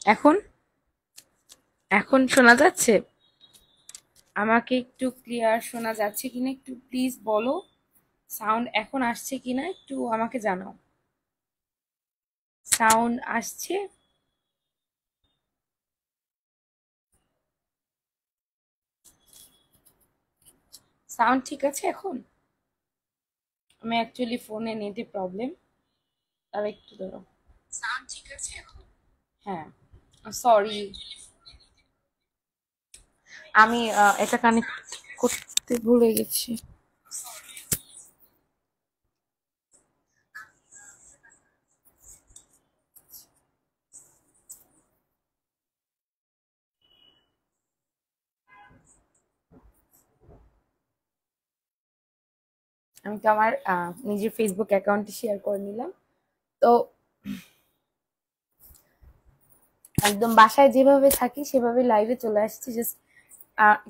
এখন এখন শোনা যাচ্ছে? আমাকে একটু ক্লিয়ার শোনা যাচ্ছে কিনা একটু প্লিজ বলো। সাউন্ড এখন আসছে কিনা একটু আমাকে জানাও। সাউন্ড আসছে? সাউন্ড ঠিক আছে এখন? আমি অ্যাকচুয়ালি ফোনে নেটে প্রবলেম, আর একটু ধরো। সাউন্ড ঠিক আছে এখন? হ্যাঁ, সরি, আমি এটা কানেক্ট করতে ভুলে গেছি। আমি তো আমার নিজের ফেসবুক অ্যাকাউন্টে শেয়ার করে নিলাম। তো একদম বাসায় যেভাবে থাকি সেভাবে লাইভে চলে আসছি। জাস্ট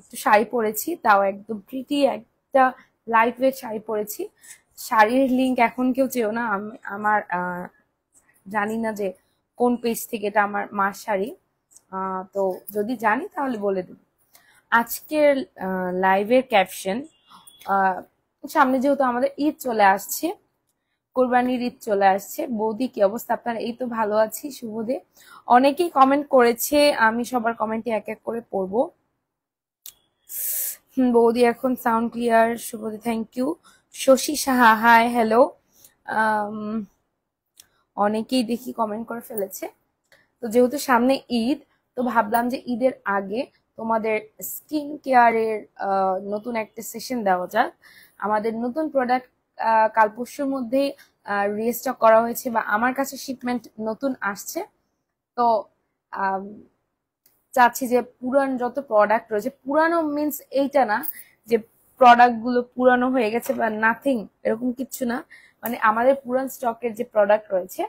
একটু শাড়ি পরেছি, তাও একদম প্রিটি একটা লাইট ওয়েট শাড়ি পরেছি। শাড়ির লিঙ্ক এখন কেউ চেও না, আমি আমার জানি না যে কোন পেজ থেকে, এটা আমার মার শাড়ি। তো যদি জানি তাহলে বলে দেব। আজকের লাইভের ক্যাপশন, সামনে যেহেতু আমাদের ঈদ চলে আসছে, কোরবানির ঈদ চলে আসছে। বৌদি কি অবস্থা আপনার? এই তো ভালো আছি শুভদে। অনেকেই কমেন্ট করেছে, আমি সবার কমেন্টে এক এক করে পড়বো। বৌদি এখন সাউন্ড ক্লিয়ার। শুভদে thank you. Sashi Saha hi hello. অনেকেই দেখি কমেন্ট করে ফেলেছে। তো যেহেতু সামনে ঈদ, তো ভাবলাম যে ঈদের আগে তোমাদের স্কিন কেয়ারের নতুন একটা সেশন দেওয়া যাক। আমাদের নতুন প্রোডাক্ট কাল পরশুর মধ্যেই রিস্টক করা হয়েছে, বা আমার কাছে শিপমেন্ট নতুন আসছে। তো চাচ্ছি যে পুরান যত প্রোডাক্ট রয়েছে, পুরানো মিনস এইটা না যে প্রোডাক্ট গুলো পুরানো হয়ে গেছে বা নাথিং, এরকম কিছু না। মানে আমাদের পুরান স্টকের যে প্রোডাক্ট রয়েছে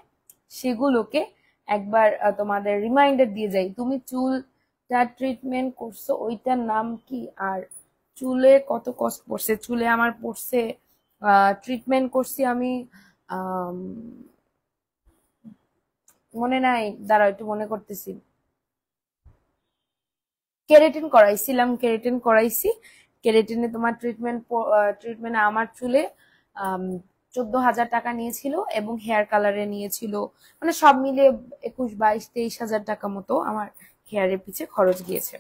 সেগুলোকে একবার তোমাদের রিমাইন্ডার দিয়ে যাই। তুমি চুলটা ট্রিটমেন্ট করছো, ওইটার নাম কি? আর চুলে কত কষ্ট পড়ছে? চুলে আমার পড়ছে, ট্রিটমেন্ট করছি আমি, মনে নাই, দাঁড়াও একটু মনে করতেছি। কেরাটিন করাইছিলাম, কেরাটিন করাইছি। কেরাটিনে তোমার ট্রিটমেন্ট আমার চুলে 14,000 টাকা নিয়েছিল, এবং হেয়ার কালারে নিয়েছিল, মানে সব মিলিয়ে 21, 22, 23 হাজার টাকা মতো আমার হেয়ারের পিছে খরচ গিয়েছে।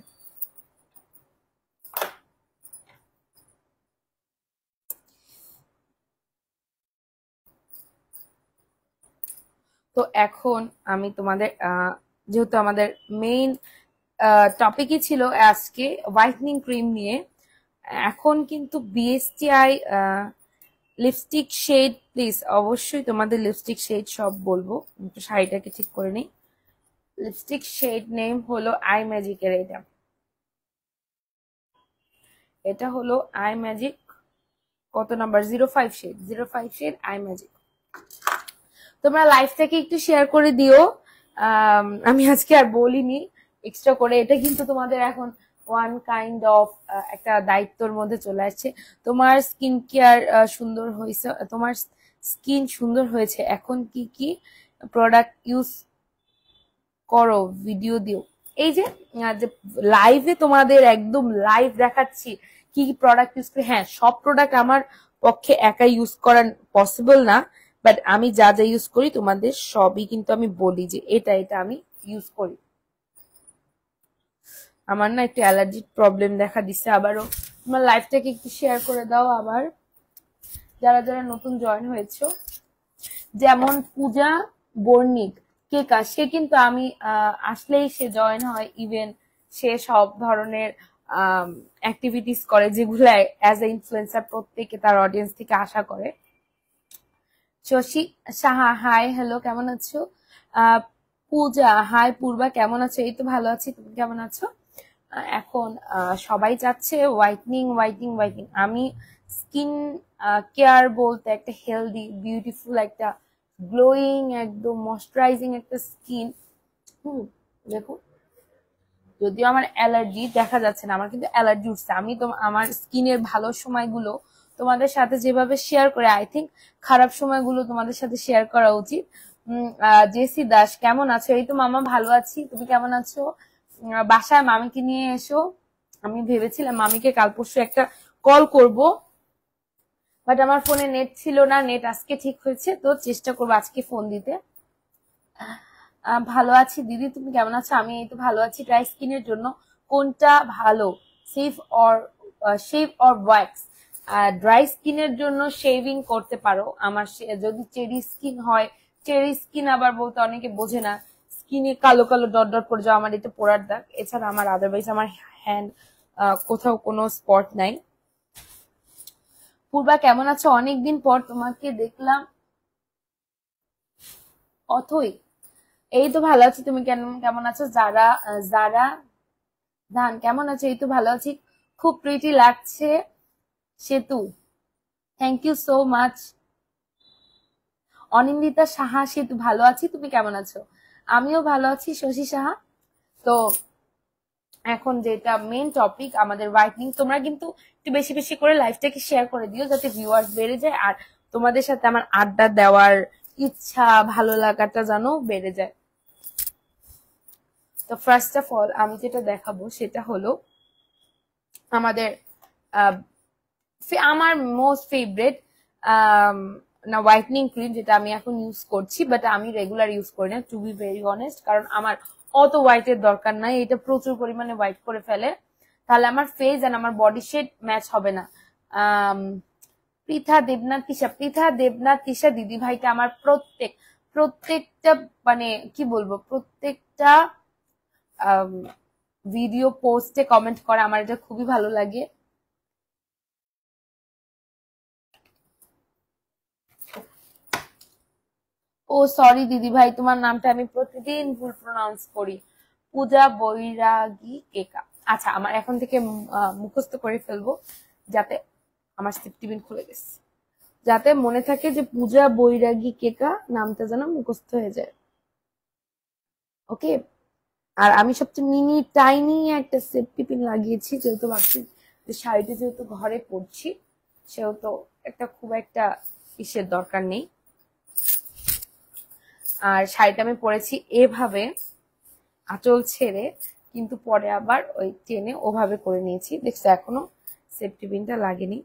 তো এখন আমি তোমাদের যেহেতু আমাদের মেইন টপিকই ছিল আজকে হোয়াইটনিং ক্রিম নিয়ে, এখন কিন্তু বিএসটিআই লিপস্টিক শেড, প্লিজ অবশ্যই তোমাদের লিপস্টিক শেড সব বলবো। একটু শাড়িটাকে ঠিক করে নিই। লিপস্টিক শেড নেম হলো আই ম্যাজিকের, এটা এটা হলো আই ম্যাজিক। কত number? 05 shade, 05 shade eye magic. তোমরা লাইভ থেকে একটু শেয়ার করে দিও। আমি আজকে আর বলিনি এক্সট্রা করে, এটা কিন্তু তোমাদের এখন ওয়ান কাইন্ড অফ একটা দায়িত্বর মধ্যে চলে আসছে। তোমার স্কিন কেয়ার সুন্দর হয়েছে, তোমার স্কিন সুন্দর হয়েছে, এখন কি কি প্রোডাক্ট ইউজ করো, ভিডিও দিও। এই যে লাইভে তোমাদের একদম লাইভ দেখাচ্ছি কি কি প্রোডাক্ট ইউজ করি। হ্যাঁ, সব প্রোডাক্ট আমার পক্ষে একা ইউজ করা পসিবল না, বাট আমি যা যা ইউজ করি তোমাদের সবই কিন্তু আমি বলি যে এটা এটা আমি ইউজ করি। আমার না একটু অ্যালার্জির প্রবলেম দেখা দিচ্ছে আবারও। তোমার লাইফটাকে একটু শেয়ার করে দাও আবার, যারা যারা নতুন জয়েন হয়েছো। যেমন পূজা বর্ণিক, সে কিন্তু আমি আসলেই সে জয়েন হয়। ইভেন সে সব ধরনের অ্যাক্টিভিটিস করে যেগুলো অ্যাজ এ ইনফ্লুয়েন্সার প্রত্যেকে তার অডিয়েন্স থেকে আশা করে। শশী সাহা হাই হ্যালো, কেমন আছো? আহ পূজা হাই, পূর্বা কেমন আছো? এই তো ভালো আছি, তুমি কেমন আছো? এখন সবাই চাচ্ছে হোয়াইটনিং হোয়াইটনিং হোয়াইটনিং। আমি স্কিন কেয়ার বলতে একটা হেলদি বিউটিফুল একটা গ্লোয়িং একদম ময়শ্চারাইজিং একটা স্কিন। দেখো, যদিও আমার অ্যালার্জি দেখা যাচ্ছে না, আমার কিন্তু অ্যালার্জি উঠছে। আমি তো আমার স্কিনের ভালো সময়গুলো তোমাদের সাথে যেভাবে শেয়ার করে, আই থিঙ্ক খারাপ সময়গুলো তোমাদের সাথে শেয়ার করা উচিত। জেসি দাস কেমন আছো? এই তো মামা ভালো আছি, তুমি কেমন আছো? বাসায় মামিকে নিয়ে এসো। আমি ভেবেছিলাম মামিকে কাল পরশু একটা কল করব, বাট আমার ফোনে নেট ছিল না, নেট আজকে ঠিক হয়েছে, তো চেষ্টা করবো আজকে ফোন দিতে। ভালো আছি দিদি, তুমি কেমন আছো? আমি এই তো ভালো আছি। ড্রাই স্কিনের জন্য কোনটা ভালো, save or shave or wax? Dry স্কিনের জন্য শেভিং করতে পারো। আমার যদি চেরি স্কিন হয়, চেরি স্কিন আবার বলতে অনেকে বোঝে না, স্কিনে কালো কালো ডট ডট পড়ে যাওয়া, আমার এটা পোড়ার দাগ। এছাড়া আমার আদারওয়াইজ আমার হ্যান্ড কোথাও কোনো স্পট নাই। পূর্বা কেমন আছো? অনেকদিন পর তোমাকে দেখলাম। অথই এই তো ভালো আছি, তুমি কেমন আছো? যারা যারা ধান কেমন আছো? এই তো ভালো আছি, খুব প্রিটি লাগছে Setu, thank you so much. Anindita Saha Setu ভালো আছি, তুমি কেমন আছো? আমিও ভালো আছি শশী সাহা। তো এখন যেটা মেন টপিক আমাদের হোয়াইটনিং, তোমরা কিন্তু একটু বেশি বেশি করে লাইভটাকে শেয়ার করে দিও যাতে ভিউয়ার্স বেড়ে যায়, আর তোমাদের সাথে আমার আড্ডা দেওয়ার ইচ্ছা ভালো লাগাটা যেন বেড়ে যায়। তো ফার্স্ট অফ অল আমি যেটা দেখাবো সেটা হলো আমাদের আমার মোস্ট ফেভারিট না হোয়াইটনিং ক্রিম, যেটা আমি এখন ইউজ করছি, বাট আমি রেগুলার ইউজ করি না টু বি ভেরি অনেস্ট, কারণ আমার অত হোয়াইটের দরকার নাই। এটা প্রচুর পরিমাণে হোয়াইট করে ফেলে, তাহলে আমার ফেস এন্ড আমার বডি শেড ম্যাচ হবে না। পৃথা দেবনাথ তিশা দিদি ভাইটা আমার প্রত্যেকটা মানে কি বলবো, প্রত্যেকটা ভিডিও পোস্টে কমেন্ট করে, আমার এটা খুবই ভালো লাগে। ও সরি দিদি ভাই, তোমার নামটা আমি প্রতিদিন ভুল প্রনাউন্স করি। পূজা বৈরাগী কেকা। আচ্ছা, আমার এখন থেকে মুখস্থ করে ফেলবো, যাতে আমার সেপ্টিবিন খুলে গেছে, যাতে মনে থাকে যে পূজা বৈরাগী কেকা নামটা যেন মুখস্থ হয়ে যায়। ওকে। আর আমি সবচেয়ে মিনি টাইনি একটা সেফটি পিন লাগিয়েছি, যেহেতু ভাবছি যে শাড়িটা যেহেতু ঘরে পরছি, সেহেতু একটা খুব একটা ইসের দরকার নেই। আর শাড়িটা আমি পরেছি এভাবে আঁচল ছেড়ে, কিন্তু পরে আবার ওই টেনে ওভাবে করে নিয়েছি, দেখছো এখনো সেফটি পিনটা লাগেনি।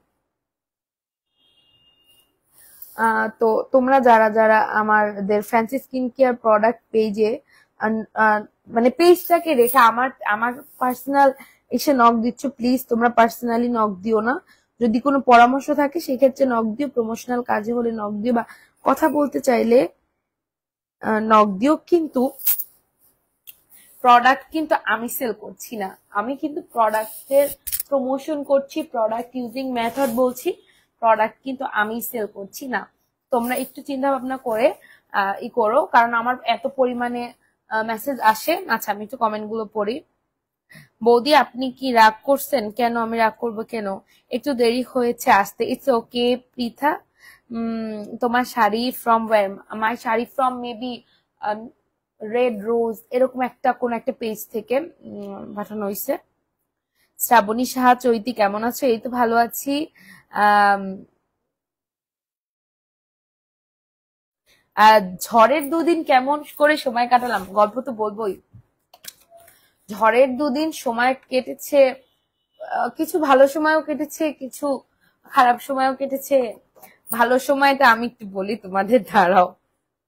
তো তোমরা যারা যারা আমাদের ফ্যান্সি স্কিন কেয়ার প্রোডাক্ট পেজে মানে পেজটাকে রেখে আমার আমার পার্সোনাল এসে নক দিচ্ছ, প্লিজ তোমরা পার্সোনালি নক দিও না। যদি কোনো পরামর্শ থাকে সেক্ষেত্রে নক দিও, প্রমোশনাল কাজে হলে নক দিও, বা কথা বলতে চাইলে নক দিও, কিন্তু প্রোডাক্ট কিন্তু আমি সেল করছি না, আমি কিন্তু প্রোডাক্টের প্রমোশন করছি, প্রোডাক্ট ইউজিং মেথড বলছি, প্রোডাক্ট কিন্তু আমি সেল করছি না। তোমরা একটু চিন্তা ভাবনা করে ই করো, কারণ আমার এত পরিমাণে মেসেজ আসে। আচ্ছা, আমি একটু কমেন্ট গুলো পড়ি। বৌদি আপনি কি রাগ করছেন কেন? আমি রাগ করবো কেন? একটু দেরি হয়েছে আসতে, ইটস ওকে পৃথা। তোমার শাড়ি ফ্রম ওয়্যার? আমার sari from maybe red rose, এরকম একটা কোন একটা পেজ থেকে পাঠানো হয়েছে। শ্রাবণী সাহা চৈতি কেমন আছো? এই তো ভালো আছি। ঝড়ের দুদিন কেমন করে সময় কাটালাম, গল্প তো বলবোই। ঝড়ের দুদিন সময় কেটেছে, কিছু ভালো সময়ও কেটেছে, কিছু খারাপ সময়ও কেটেছে। ভালো সময়টা আমি একটু বলি তোমাদের, দাঁড়াও।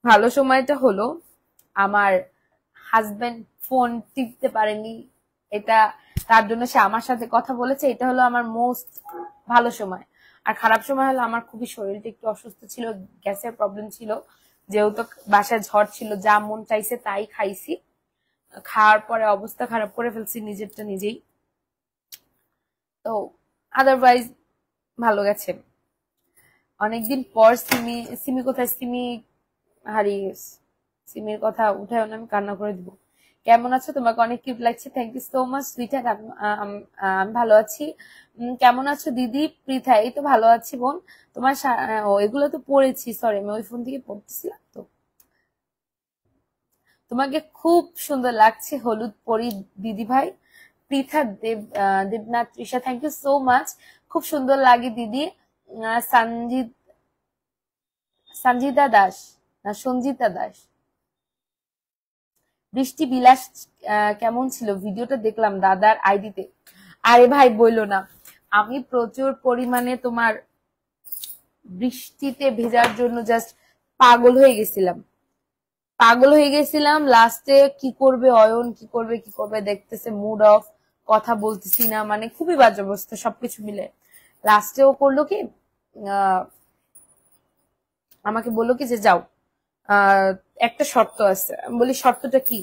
ভালো সময়টা হলো আমার হাজবেন্ড ফোন টিপতে পারেনি, এটা তার জন্য সে আমার সাথে কথা বলেছে, এটা হলো আমার মোস্ট ভালো সময়। আর খারাপ সময় হলো আমার খুবই শরীরটা একটু অসুস্থ ছিল, গ্যাসের প্রবলেম ছিল, যেহেতু বাসায় ঝড় ছিল, যা মন চাইছে তাই খাইছি, খাওয়ার পরে অবস্থা খারাপ করে ফেলছি নিজেরটা নিজেই। তো আদারওয়াইজ ভালো গেছে। অনেকদিন পর সিমি, সিমি কোথায়? সিমি হারিয়ে গেছে, সিমির কথা উঠায় না, আমি কান্না করে দিব। কেমন আছো? তোমাকে অনেক কিউট লাগছে, thank you so much sweeter. আমি ভালো আছি। কেমন আছো দিদি? পৃথা এই তো ভালো আছি বোন। তোমার এগুলো তো পড়েছি, সরি আমি ওই ফোন থেকে পড়তেছিলাম। তো তোমাকে খুব সুন্দর লাগছে হলুদ পরি দিদি ভাই। Pritha Debnath Trisha, thank you so much, খুব সুন্দর লাগে দিদি। সঞ্জিতা দাস না সঞ্জিতা দাস, বৃষ্টি বিলাস কেমন ছিল? ভিডিওটা দেখলাম দাদার আইডিতে। আরে ভাই বইলো না, আমি প্রচুর পরিমাণে তোমার বৃষ্টিতে ভেজার জন্য জাস্ট পাগল হয়ে গেছিলাম। লাস্টে কি করবে অয়ন, কি করবে দেখতেছে, মুড অফ, কথা বলতেছি না, মানে খুবই বাজে অবস্থা সবকিছু মিলে। লাস্টে ও করলো কি, আমাকে বললো কি যে যাও, একটা শর্ত আছে। আমি বলি শর্তটা কি?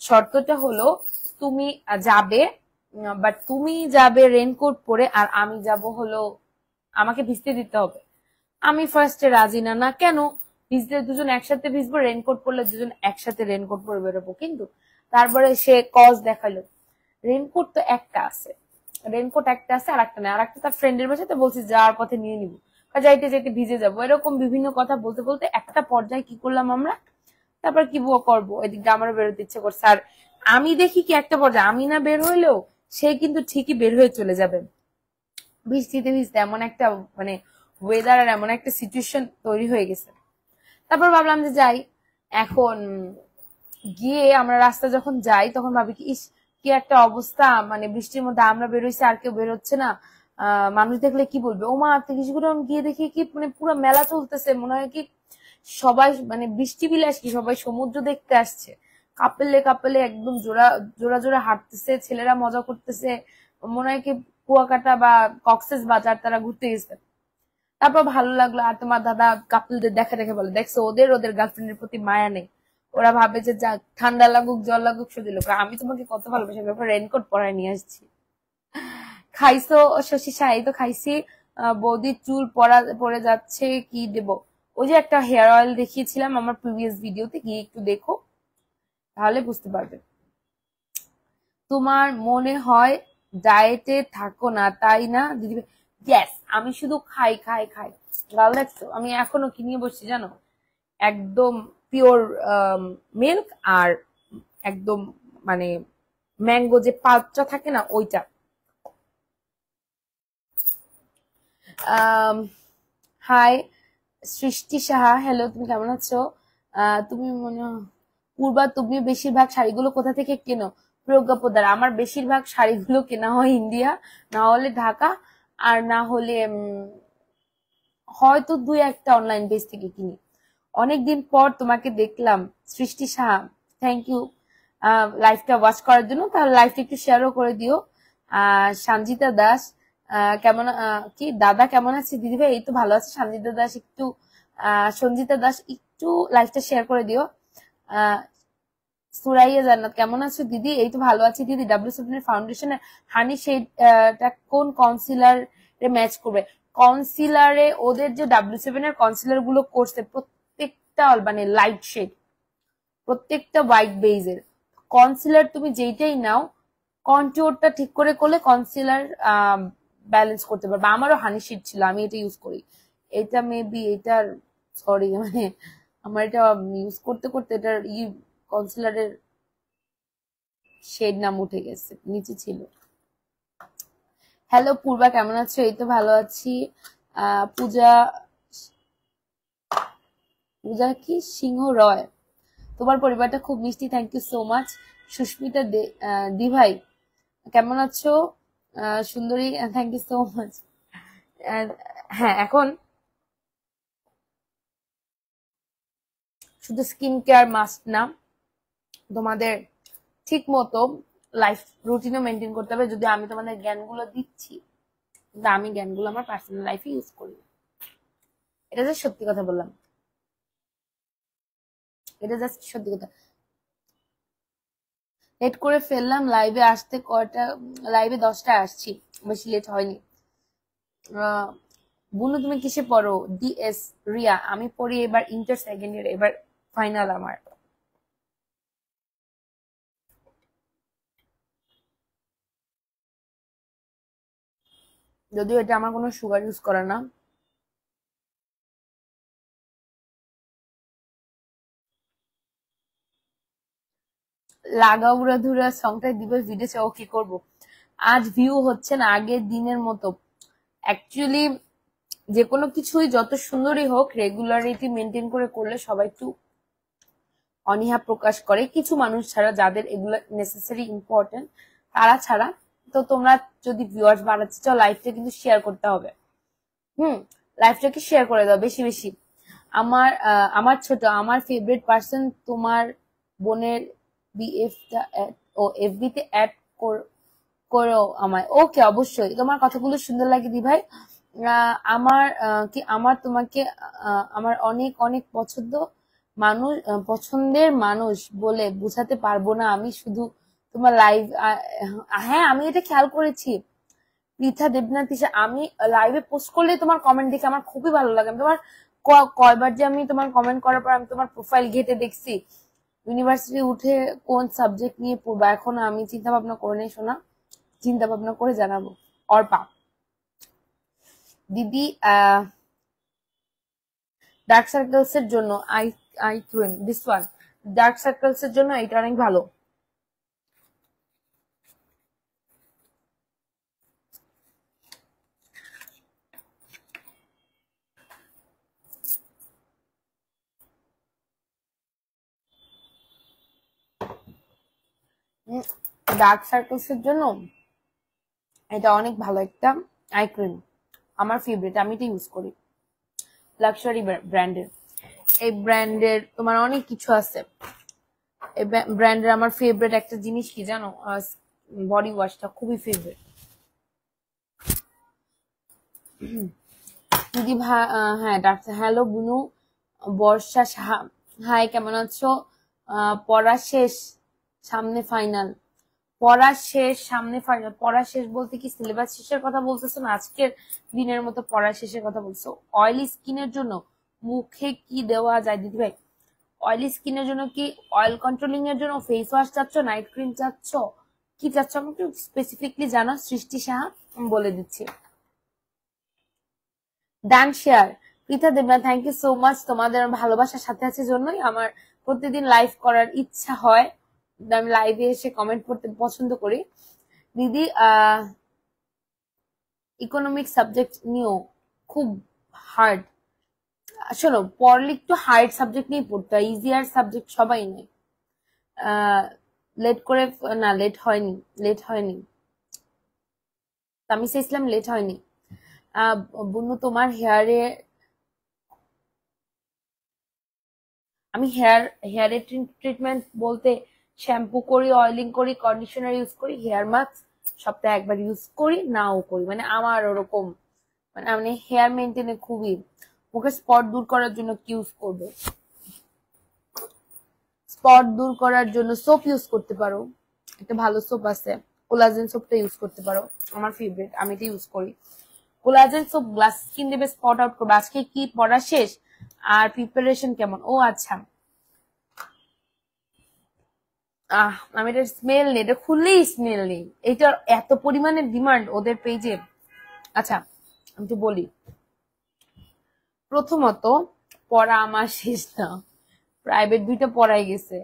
শর্তটা হলো তুমি যাবে, বাট তুমি যাবে রেনকোট পরে, আর আমি যাব হলো আমাকে ভিজতে দিতে হবে। আমি ফার্স্টে রাজি না, না কেন ভিজতে, দুজন একসাথে ভিজবো, রেনকোট পরলে দুজন একসাথে রেনকোট পরে বেরোবো। কিন্তু তারপরে সে কজ দেখালো, রেনকোট তো একটা আছে, আর একটা নেই, আর একটা তার ফ্রেন্ডের বাসাতে বলছি যাওয়ার পথে নিয়ে নিবো, যাইতে যাইতে ভিজে যাবো, এরকম বিভিন্ন কথা বলতে বলতে একটা পর্যায়ে কি করলাম আমরা, তারপর কি করবো, এদিকে আমারও বেরোতে ইচ্ছে করছে। আর আমি দেখি কি একটা পর্যায়ে আমি না বের হইলেও সে কিন্তু ঠিকই বের হয়ে চলে যাবে। বৃষ্টিতে ভিজতে এমন একটা মানে ওয়েদার আর এমন একটা সিচুয়েশন তৈরি হয়ে গেছে। তারপর ভাবলাম যে যাই। এখন গিয়ে আমরা রাস্তা যখন যাই তখন ভাবি কি, ইস কি একটা অবস্থা, মানে বৃষ্টির মধ্যে আমরা বেরোইছি আর কেউ বেরোচ্ছে না, মানুষ দেখলে কি বলবে। ও মা, কিছুক্ষণ গিয়ে দেখি কি মানে পুরো মেলা চলতেছে, মনে হয় কি সবাই মানে বৃষ্টি বিলাস কি সবাই সমুদ্র দেখতে আসছে, কাপেলে কাপেলে একদম জোড়া জোড়া জোড়া হাঁটতেছে, ছেলেরা মজা করতেছে, মনে হয় কি কুয়াকাটা বা কক্সেস বাজার তারা ঘুরতে গেছে। তারপর ভালো লাগলো। আর তোমার দাদা কাপলদের দেখা দেখে বলে, দেখছো ওদের গার্লফ্রেন্ডের প্রতি মায়া নেই, ওরা ভাবে যে যা ঠান্ডা লাগুক জল লাগুক শুধু লোক, আমি তোমাকে কত ভালোবাসি, ব্যাপার রেনকোট পরায় নিয়ে আসছি। খাইছো শশী শাহ? এই তো খাইছি। বৌদির চুল পড়ে যাচ্ছে, কি দেব? ওই যে একটা হেয়ার অয়েল দেখিয়েছিলাম আমার প্রিভিয়াস ভিডিওতে, গিয়ে একটু দেখো তাহলে বুঝতে পারবে। তোমার মনে হয় ডায়েটে থাকো না তাই না দিদি? ইয়েস, আমি শুধু খাই খাই খাই। গাল দেখছো আমি এখনো কি নিয়ে বসছি জানো? একদম পিওর মিল্ক, আর একদম মানে ম্যাঙ্গো যে পাল্পটা থাকে না ওইটা। হাই সৃষ্টি সাহা, হ্যালো, তুমি কেমন আছো? তুমি মনে পূর্বা, তুমি বেশিরভাগ শাড়িগুলো কোথা থেকে কেনো? প্রজ্ঞাপদার। আমার বেশিরভাগ শাড়িগুলো কেনা হয় ইন্ডিয়া, না হলে ঢাকা, আর না হলে হয়তো দুই একটা অনলাইন পেজ থেকে কিনি। অনেকদিন পর তোমাকে দেখলাম সৃষ্টি সাহা, থ্যাংক ইউ লাইভটা ওয়াচ করার জন্য। তাহলে লাইভটা একটু শেয়ারও করে দিও। সঞ্জিতা দাস, কেমন কি দাদা কেমন আছে? দিদি ভাই এই তো ভালো আছে। সঞ্জিতা দাস একটু সঞ্জিতা দাস একটু লাইভটা শেয়ার করে দিও। সুরাইয়া জান্নাত, কেমন আছো দিদি? এই তো ভালো আছি দিদি। ডাব্লিউ7 এর ফাউন্ডেশনের হানি শেডটা কোন কনসিলারে ম্যাচ করবে? কনসিলারে ওদের যে ডাব্লিউ7 এর কনসিলার গুলো করছে প্রত্যেকটা মানে লাইট শেড, প্রত্যেকটা হোয়াইট বেজের কনসিলার, তুমি যেইটাই নাও কন্ট্যুরটা ঠিক করে করলে কনসিলার ব্যালেন্স করতে পারবে। আমারও হানি শেড ছিল, আমি এটা ইউজ করি। এটা মেবি এটার সরি মানে আমার এটা ইউজ করতে করতে এটার কনসিলারের শেড নাম উঠে গেছে, নিচে ছিল। হ্যালো পূর্বা, কেমন আছো? এই তো ভালো আছি। পূজা পূজা কি সিংহ রয়, তোমার পরিবারটা খুব মিষ্টি, thank you so much. Susmita দি ভাই, কেমন আছো? সুন্দরী, থ্যাংক ইউ সো মাচ। হ্যাঁ, এখন শুধু স্কিন কেয়ার মাস্ট না, তোমাদের ঠিক মতো লাইফ রুটিনও মেনটেন করতে হবে। যদি আমি তোমাদের জ্ঞানগুলো দিচ্ছি, কিন্তু আমি জ্ঞানগুলো আমার পার্সোনাল লাইফে ইউজ করি, এটা জাস্ট সত্যি কথা বললাম, এটা জাস্ট সত্যি কথা। লেট করে ফেললাম লাইভে আসতে, কয়টা লাইভে 10টায় আসছি, বেশি লেট হয়নি। বুনু তুমি কিসে পড়ো? ডিএস। রিয়া, আমি পড়ি এবার ইন্টার সেকেন্ড ইয়ার, এবার ফাইনাল আমার। যদিও এটা আমার কোনো সুগার ইউজ করা না। লাগা উড়া ধুরা সংটাই দিবস ভিডিও ও কি করবো, আজ ভিউ হচ্ছে না আগের দিনের মতো। অ্যাকচুয়ালি যে কোনো কিছুই যত সুন্দরই হোক রেগুলারিটি মেনটেন করে করলে সবাই একটু অনীহা প্রকাশ করে, কিছু মানুষ ছাড়া, যাদের এগুলো নেসেসারি ইম্পর্টেন্ট তারা ছাড়া। তো তোমরা যদি ভিউয়ার্স বাড়াতে চাও, লাইভটা কিন্তু শেয়ার করতে হবে। লাইভটাকে শেয়ার করে দাও বেশি বেশি। আমার ছোট, আমার ফেভারিট পার্সন তোমার বোনের বিএফটা ও এফবি তে অ্যাড করো আমায়। ওকে, অবশ্যই। তোমার কথাগুলো সুন্দর লাগে দি ভাই। আমার তোমাকে আমার অনেক অনেক পছন্দের মানুষ বলে বুঝাতে পারবো না আমি, শুধু তোমার লাইভ। হ্যাঁ, আমি এটা খেয়াল করেছি পৃথা দেবনাথ। আমি লাইভে পোস্ট করলে তোমার কমেন্ট দেখে আমার খুবই ভালো লাগে। আমি তোমার কয়বার যে আমি তোমার কমেন্ট করার পর আমি তোমার প্রোফাইল ঘেটে দেখছি। ইউনিভার্সিটি উঠে কোন সাবজেক্ট নিয়ে পড়বা এখনো আমি চিন্তা ভাবনা করে নেই সোনা, চিন্তা ভাবনা করে জানাবো। অর্পা দিদি, ডার্ক সার্কেলস এর জন্য eye cream, this one. Dark circles এর জন্য এটা অনেক ভালো। ডার্ক সার্কেলস এর জন্য এটা অনেক ভালো একটা আই ক্রিম, আমার ফেভারিট, আমি এটা ইউজ করি। লাক্সারি ব্র্যান্ডের, এই ব্র্যান্ডের তোমার অনেক কিছু আছে। এই ব্র্যান্ডের আমার ফেভারিট একটা জিনিস কি জানো, বডি ওয়াশটা খুবই ফেভারিট। দিদি হ্যাঁ ডাক্তার, হ্যালো বুনু, বর্ষা সাহা, হাই কেমন আছো? পড়া শেষ, সামনে ফাইনাল। পড়া শেষ, সামনে ফাইনাল। পড়া শেষ বলতে কি সিলেবাস শেষের কথা বলতেছো না আজকের দিনের মতো পড়া শেষের কথা বলছো? অয়েলি স্কিনের জন্য মুখে কি দেওয়া যায় দিদি ভাই? অয়েলি স্কিনের জন্য কি অয়েল কন্ট্রোলিং এর জন্য ফেস ওয়াশ চাচ্ছ, নাইট ক্রিম চাচ্ছ, কি চাচ্ছ আমাকে স্পেসিফিকলি জানো। সৃষ্টি সাহা বলে দিচ্ছি। ডান শেয়ার, পৃথা দেবনা, থ্যাংক ইউ সো মাচ। তোমাদের ভালোবাসার সাথে আছে জন্যই আমার প্রতিদিন লাইভ করার ইচ্ছা হয়। আমি লাইভে এসে কমেন্ট করতে পছন্দ করি। দিদি, ইকোনমিক সাবজেক্ট নিয়েও খুব হার্ড। শোনো, পড়লে একটু হার্ড সাবজেক্ট নিয়ে পড়তে হয়, ইজিয়ার সাবজেক্ট সবাই নেই। লেট করে না, লেট হয়নি তামিসা ইসলাম, লেট হয়নি। বুনু তোমার হেয়ারে, আমি হেয়ারের ট্রিটমেন্ট বলতে শ্যাম্পু করি, অয়েলিং করি, কন্ডিশনার ইউজ করি, হেয়ার মাস্ক সপ্তাহে একবার ইউজ করি, নাও করি। মানে আমার ওরকম, মানে আমি হেয়ার মেনটেনে খুবই। মুখে স্পট দূর করার জন্য কি ইউজ করবে? স্পট দূর করার জন্য সোপ ইউজ করতে পারো, একটা ভালো সোপ আছে, কোলাজেন সোপটা ইউজ করতে পারো, আমার ফেভারিট, আমি এটা ইউজ করি। কোলাজেন সোপ গ্লাস স্কিন দেবে, স্পট আউট করবে। আজকে কি পড়া শেষ আর প্রিপারেশন কেমন? ও আচ্ছা, আমি এটা স্মেল নেই, এটা খুললেই স্মেল নেই। এটার এত পরিমাণে ডিমান্ড ওদের পেজে। আচ্ছা, আমি তো বলি, প্রথমত পড়া আমার শেষ না, প্রাইভেট 2টা পড়াই গেছে।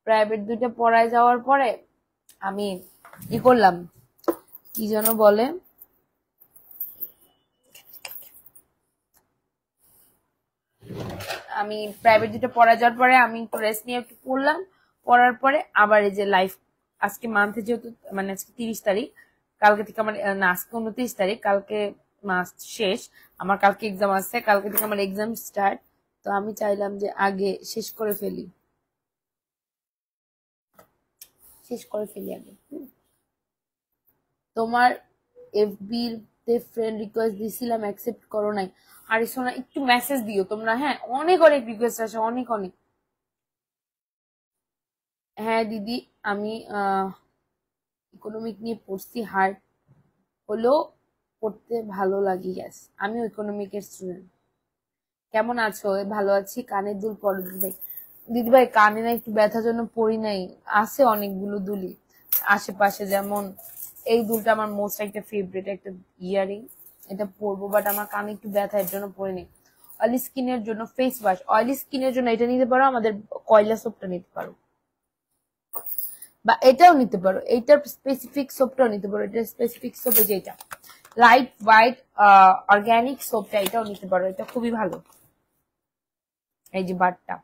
প্রাইভেট 2টা পড়ায় যাওয়ার পরে আমি কি করলাম, কি যেন বলে, আমি প্রাইভেট 2টা পড়া যাওয়ার পরে আমি একটু রেস্ট নিয়ে একটু পড়লাম। পড়ার পরে আবার এই যে লাইফ, আজকে মান্থে যেহেতু, মানে আজকে 30 তারিখ, কালকে থেকে আমার, না আজকে 29 তারিখ, কালকে মাস শেষ, আমার কালকে এক্সাম আছে, কালকে থেকে আমার এক্সাম স্টার্ট। তো আমি চাইলাম যে আগে শেষ করে ফেলি আগে। তোমার এফবি তে ফ্রেন্ড রিকোয়েস্ট দিছিলাম, অ্যাকসেপ্ট করো নাই। আর শোনা, একটু মেসেজ দিও তোমরা, হ্যাঁ অনেক অনেক রিকোয়েস্ট আসে, অনেক অনেক। হ্যাঁ দিদি, আমি ইকোনমিক নিয়ে পড়ছি, হার্ড হলেও পড়তে ভালো লাগে। গ্যাস, আমিও ইকোনমিকের স্টুডেন্ট। কেমন আছো? ভালো আছি। কানের দুল পরো দিদিভাই। দিদিভাই কানে না একটু ব্যথার জন্য পড়ি নাই, আছে অনেকগুলো দুলি আশেপাশে, যেমন এই দুলটা আমার মোস্ট একটা ফেভারিট একটা ইয়ারিং, এটা পরবো, বাট আমার কানে একটু ব্যথা, এর জন্য পরে নেই। অয়েলি স্কিনের জন্য ফেস ওয়াশ, অয়েলি স্কিনের জন্য এটা নিতে পারো, আমাদের কয়লা সোপটা নিতে পারো, বা এটাও নিতে পারো, এইটার স্পেসিফিক সোপটাও নিতে পারো। এটা স্পেসিফিক সোপ, যেটা লাইট হোয়াইট অর্গানিক সোপটা, এটাও নিতে পারো, এটা খুবই ভালো। এই যে বারটা,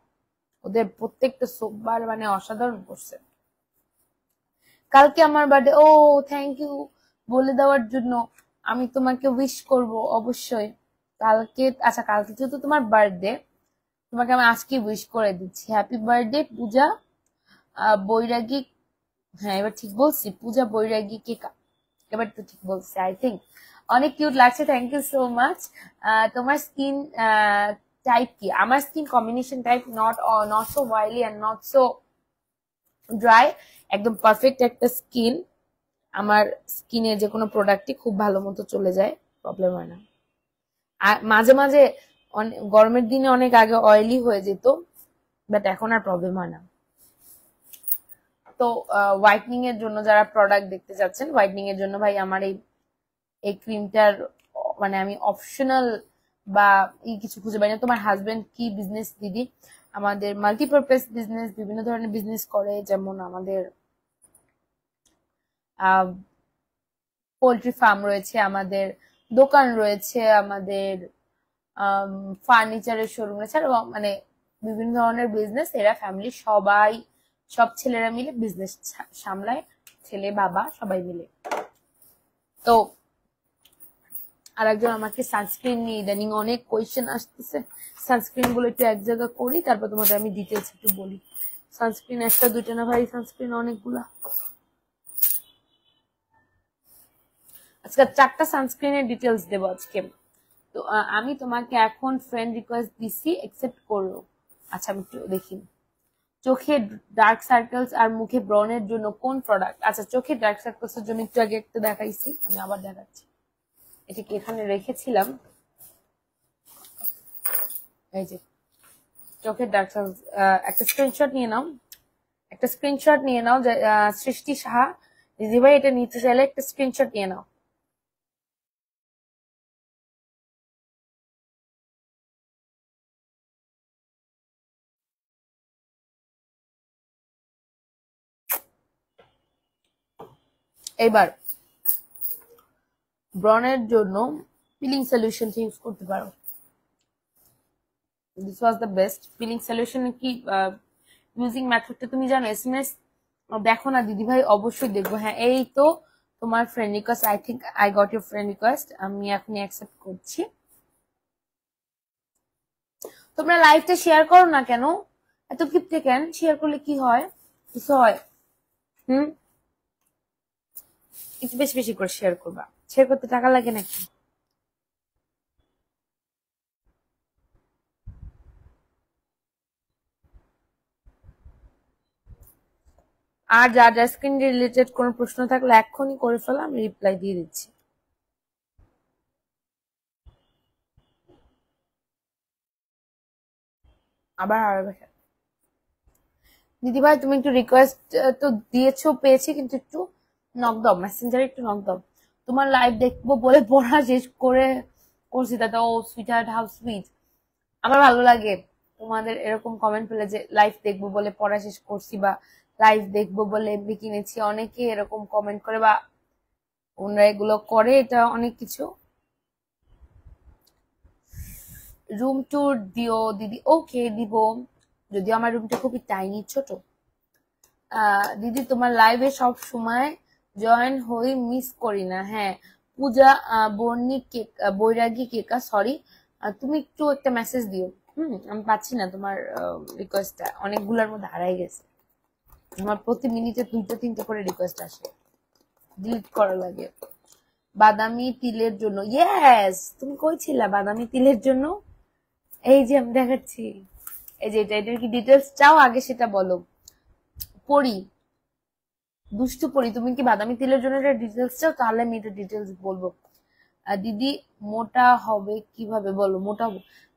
ওদের প্রত্যেকটা সোপ বার মানে অসাধারণ করছে। কালকে আমার বার্থডে, ও থ্যাংক ইউ বলে দেওয়ার জন্য। আমি তোমাকে উইশ করব অবশ্যই কালকে। আচ্ছা কালকে যেহেতু তোমার বার্থডে, তোমাকে আমি আজকে উইশ করে দিচ্ছি। হ্যাপি বার্থডে পূজা বৈরাগী। হ্যাঁ এবার ঠিক বলছি, পূজা বৈরাগী কেকা, এবার তো ঠিক বলছি আই থিঙ্ক। অনেক কিউট লাগছে, থ্যাংক ইউ সো মাচ। তোমার স্কিন টাইপ কি? আমার skin combination type, not so oily and not so dry, একদম পারফেক্ট একটা স্কিন। আমার স্কিনে যে কোনো প্রোডাক্টই খুব ভালো মতো চলে যায়, প্রবলেম হয় না। আর মাঝে মাঝে গরমের দিনে অনেক আগে অয়েলি হয়ে যেত, বাট এখন আর প্রবলেম হয় না। তো হোয়াইটনিং এর জন্য যারা প্রোডাক্ট দেখতে যাচ্ছেন, হোয়াইটনিং এর জন্য ভাই আমার এই ক্রিমটার মানে আমি অপশনাল বা কিছু খুঁজে পাই না। তোমার হাজবেন্ড কি বিজনেস দিদি? আমাদের মাল্টিপারপাস বিজনেস, বিভিন্ন ধরনের বিজনেস করে, যেমন আমাদের পোল্ট্রি ফার্ম রয়েছে, আমাদের দোকান রয়েছে, আমাদের ফার্নিচারের শোরুম রয়েছে, আর মানে বিভিন্ন ধরনের বিজনেস। এরা ফ্যামিলি সবাই, সব ছেলেরা মিলে বিজনেস সামলায়, ছেলে বাবা সবাই মিলে। তো আরেকজন আমাকে সানস্ক্রিন নিয়ে ইদানিং অনেক কোয়েশ্চেন আসতেছে, সানস্ক্রিন গুলো একটু এক জায়গা করি, তারপর তোমাদের আমি ডিটেলস একটু বলি। সানস্ক্রিন একটা দুইটা না ভাই, সানস্ক্রিন অনেকগুলা। আজকে 4টা সানস্ক্রিনের ডিটেলস দেবো আজকে। তো আমি তোমাকে এখন ফ্রেন্ড রিকোয়েস্ট দিছি, একসেপ্ট করো। আচ্ছা আমি একটু দেখি। চোখে ডার্ক সার্কেলস আর মুখে ব্রনের জন্য কোন প্রোডাক্ট? আচ্ছা চোখে ডার্ক সার্কেলস এর জন্য একটু আগে একটা দেখাইছি, আমি আবার দেখাচ্ছি। এটা কি এখানে রেখেছিলাম, এই যে চোখের ডার্ক সার্কেলস। একটা স্ক্রিনশট নিয়ে নাও, একটা স্ক্রিনশট নিয়ে নাও। সৃষ্টি সাহা দিদি ভাই, এটা নিতে চাইলে একটা স্ক্রিনশট নিয়ে নাও। এবার ব্রনের জন্য পিলিং সলিউশন ইউজ করতে পারো। This was the best peeling solution. কি ইউজিং মেথডটা তুমি জানো? এসএমএস দেখো না দিদি ভাই? অবশ্যই দেখবো। হ্যাঁ এই তো তোমার friend request, I think I got your friend request, আমি এখনই অ্যাকসেপ্ট করছি। তোমরা লাইভটা শেয়ার করো না কেন? এত ক্ষিপ্তে কেন? শেয়ার করলে কি হয়? কিছু হয়? একটু বেশি বেশি করে শেয়ার করবা। শেয়ার করতে টাকা লাগে নাকি? আর যা স্ক্রিন রিলেটেড কোনো প্রশ্ন থাকলে এক্ষুনি করে ফেলো, আমি রিপ্লাই দিয়ে দিচ্ছি। আবার দিদি ভাই তুমি একটু রিকোয়েস্ট তো দিয়েছো, পেয়েছি, কিন্তু একটু নক দাও, মেসেঞ্জারে একটু নক দাও। তোমার লাইভ দেখবো বলে পড়া শেষ করে করছি, দাদা ও সুইট হার্ট, হাউ সুইট। আমার ভালো লাগে তোমাদের এরকম কমেন্ট পেলে, যে লাইভ দেখবো বলে পড়া শেষ করছি, বা লাইভ দেখবো বলে এমবি কিনেছি। অনেকে এরকম কমেন্ট করে বা ওনারা এগুলো করে, এটা অনেক কিছু। রুম ট্যুর দিও দিদি। ওকে দিব, যদিও আমার রুমটা খুবই টাইনি, ছোট। দিদি তোমার লাইভে সব সময় জয়েন হই, মিস করি না। হ্যাঁ পূজা বৈরাগী কেকা, সরি, তুমি একটু একটা মেসেজ দিও। আমি পাচ্ছি না তোমার রিকোয়েস্টটা, অনেকগুলোর মধ্যে হারাই গেছে। আমার প্রতি মিনিটে 2টা 3টা করে রিকোয়েস্ট আসে, ডিলিট করা লাগে। বাদামি তিলের জন্য, ইয়েস তুমি কইছিলা বাদামি তিলের জন্য, এই যে আমি দেখাচ্ছি। এই যে এটার কি ডিটেলস চাও? আগে সেটা বলো। পড়ি, দুষ্টু পড়ি, তুমি কি বাদামি তিলের জন্য এটা ডিটেলস চাও? তাহলে আমি এটা ডিটেলস বলবো। দিদি মোটা হবে কিভাবে বলো? মোটা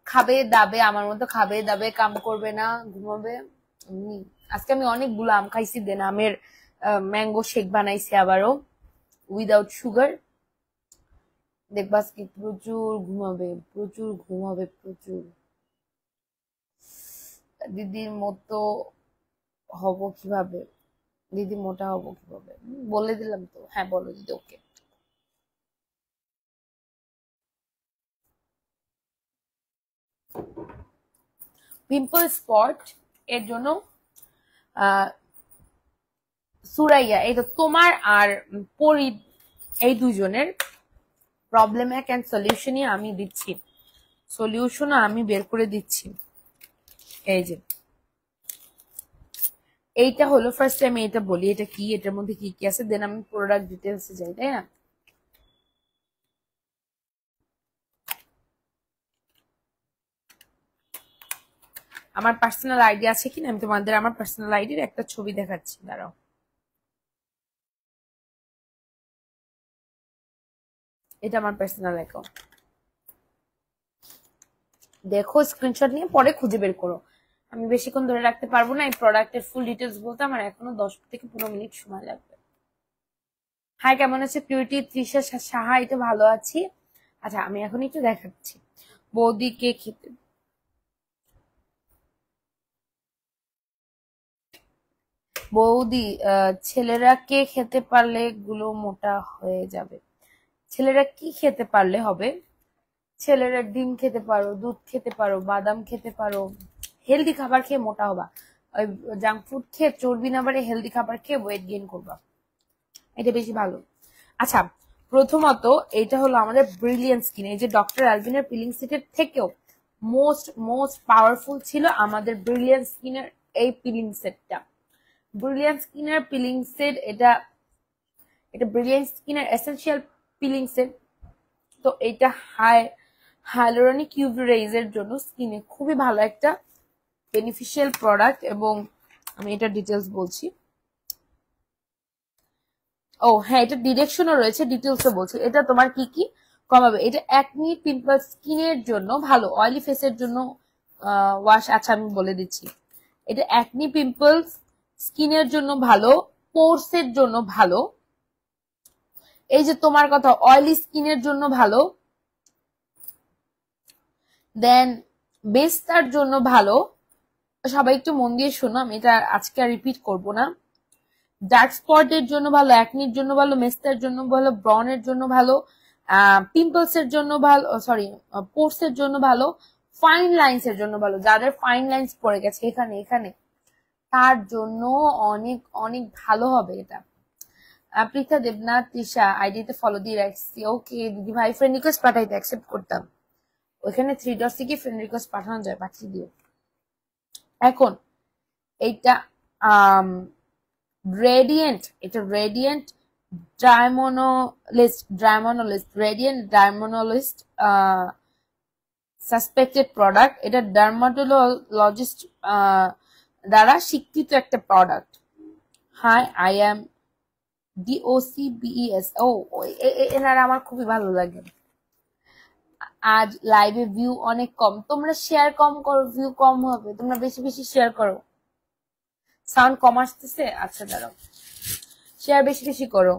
খাবে দাবে, আমার মতো খাবে দাবে, কাম করবে না, ঘুমাবে। আজকে আমি অনেকগুলো আম খাইছি, দেন আমের ম্যাঙ্গো শেক বানাইছি আবারও, উইদাউট সুগার। দেখবা আজকে প্রচুর ঘুমাবে, প্রচুর ঘুমাবে, প্রচুর। দিদির মতো হব কিভাবে? দিদি মোটা হবো কিভাবে? বলে দিলাম তো। হ্যাঁ বলো দিদি। ওকে, পিম্পল স্পট এর জন্য সুরাইয়া, এই তো তোমার আর পরি, এই দুজনের প্রবলেম অ্যান্ড সলিউশনই আমি দিচ্ছি, সলিউশনও আমি বের করে দিচ্ছি। এই যে এইটা হলো ফার্স্ট টাইম, এটা বলি এটা কি, এটার মধ্যে কি কি আছে, দেন আমি প্রোডাক্ট ডিটেলসে যাই, তাই না? আমার পার্সোনাল আইডি আছে কিনা আমি তোমাদের আমার পার্সোনাল আইডির একটা ছবি দেখাচ্ছি, দাঁড়াও। এটা আমার পার্সোনাল অ্যাকাউন্ট, দেখো স্ক্রিনশট নিয়ে পরে খুঁজে বের করো। আমি বেশিক্ষণ ধরে রাখতে পারবো না, এই প্রোডাক্টের ফুল ডিটেলস বলতে আমার এখনো 10 থেকে 15 মিনিট সময় লাগবে। হাই, কেমন আছে পিউরিটি? তৃষা সাহা, এটা ভালো আছি। আচ্ছা, আমি এখন একটু দেখাচ্ছি বৌদি কে খেতে, বৌদি ছেলেরা কে খেতে পারলে গুলো মোটা হয়ে যাবে? ছেলেরা কি খেতে পারলে হবে? ছেলেরা ডিম খেতে পারো, দুধ খেতে পারো, বাদাম খেতে পারো, হেলদি খাবার খেয়ে মোটা হবা। ওই জাঙ্ক ফুড খেয়ে চর্বি না বাড়ে হেলদি খাবার খেয়ে ওয়েট গেইন করবা, এটা বেশি ভালো। আচ্ছা, প্রথমত এটা হলো আমাদের ব্রিলিয়ান্ট স্কিন। এই যে ডক্টর অ্যালভিনের পিলিং সেটের থেকেও মোস্ট পাওয়ারফুল ছিল আমাদের ব্রিলিয়ান্ট স্কিনের এই পিলিং সেটটা। ব্রিলিয়ান্ট স্কিনের পিলিং সেট, এটা ব্রিলিয়ান্ট স্কিনের এসেনশিয়াল পিলিং সেট। তো এটা হাইলোরনিক ইউভি রেজের জন্য স্কিনে খুবই ভালো একটা বেনিফিশিয়াল প্রোডাক্ট, এবং আমি এটা ডিটেলস বলছি। ও হ্যাঁ, এটা ডিরেকশনও রয়েছে, ডিটেলসও বলছি। এটা তোমার কি কি কমাবে? এটা একনি পিম্পল স্কিনের জন্য ভালো, অয়েলি ফেসের জন্য ওয়াশ। আচ্ছা, আমি বলে দিচ্ছি, এটা একনি পিম্পলস স্কিনের জন্য ভালো, পোরস এর জন্য ভালো, এই যে তোমার কথা অয়েলি স্কিনের জন্য ভালো, দেন বেস্তার জন্য ভালো। সবাই একটু মন দিয়ে শোনো, আমি এটা আজকে আর রিপিট করবো না। ডার্ক স্পটের জন্য ভালো, অ্যাকনির জন্য ভালো, মেস্তার জন্য ভালো, ব্রনের জন্য ভালো, পিম্পলস এর জন্য ভালো, সরি পোর্স এর জন্য ভালো, ফাইন লাইন্স এর জন্য ভালো, যাদের ফাইন লাইন্স পড়ে গেছে এখানে এখানে, তার জন্য অনেক অনেক ভালো হবে এটা। পৃথা দেবনাথ তৃষা আইডিতে ফলো দিয়ে রাখছি। ওকে দিদি ভাই, ফ্রেন্ড রিকোয়েস্ট পাঠাইতে অ্যাকসেপ্ট করতাম, ওইখানে 3 ডটস থেকে ফ্রেন্ড রিকোয়েস্ট পাঠানো যায়, পাঠিয়ে দিও। এখন এইটা রেডিয়েন্ট, এটা রেডিয়েন্ট রেডিয়েন্ট ডায়মোনোলিস্ট সাসপেক্টেড প্রোডাক্ট। এটা ডার্মাটোলজিস্ট দ্বারা স্বীকৃত একটা product. Hi, I am DOCBES। ও এনারা আমার খুবই ভালো লাগে। আজ লাইভে ভিউ অনেক কম, তোমরা শেয়ার কম করো, ভিউ কম হবে, তোমরা বেশি বেশি শেয়ার করো। সাউন্ড কম আসতেছে? আচ্ছা দাঁড়াও, শেয়ার বেশি বেশি করো।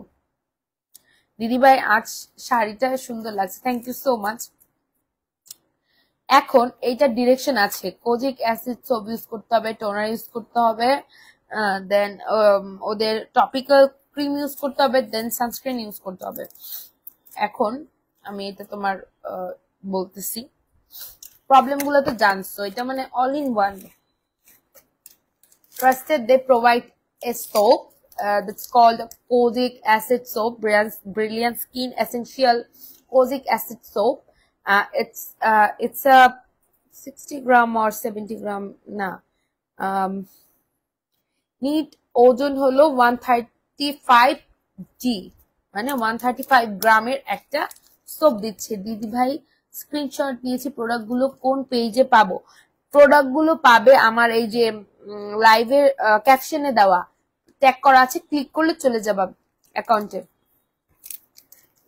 দিদিভাই আজ শাড়িটা সুন্দর লাগছে, থ্যাংক ইউ সো মাচ। এখন এইটা ডিরেকশন আছে, কোজিক অ্যাসিড সোপ ইউজ করতে হবে, টোনার ইউজ করতে হবে, দেন ওদের টপিক্যাল ক্রিম ইউজ করতে হবে, দেন সানস্ক্রিন ইউজ করতে হবে। এখন আমি এটা তোমার বলতেছি, প্রবলেম গুলো তো জানছো, এটা মানে all in one. Trusted, they provide a soap that's called Kojic Acid Soap, Brilliant Skin Essential Kojic Acid Soap. It's a 60 gram or 70 gram না, নিট ওজন হলো 135 জি, মানে 135 গ্রামের একটা সোপ দিচ্ছে। দিদি ভাই স্ক্রিনশট নিয়েছি, প্রোডাক্ট গুলো কোন পেজে পাবো? প্রোডাক্ট গুলো পাবে আমার এই যে লাইভের ক্যাপশনে দেওয়া ট্যাগ করা আছে, ক্লিক করলে চলে যাবা অ্যাকাউন্টে।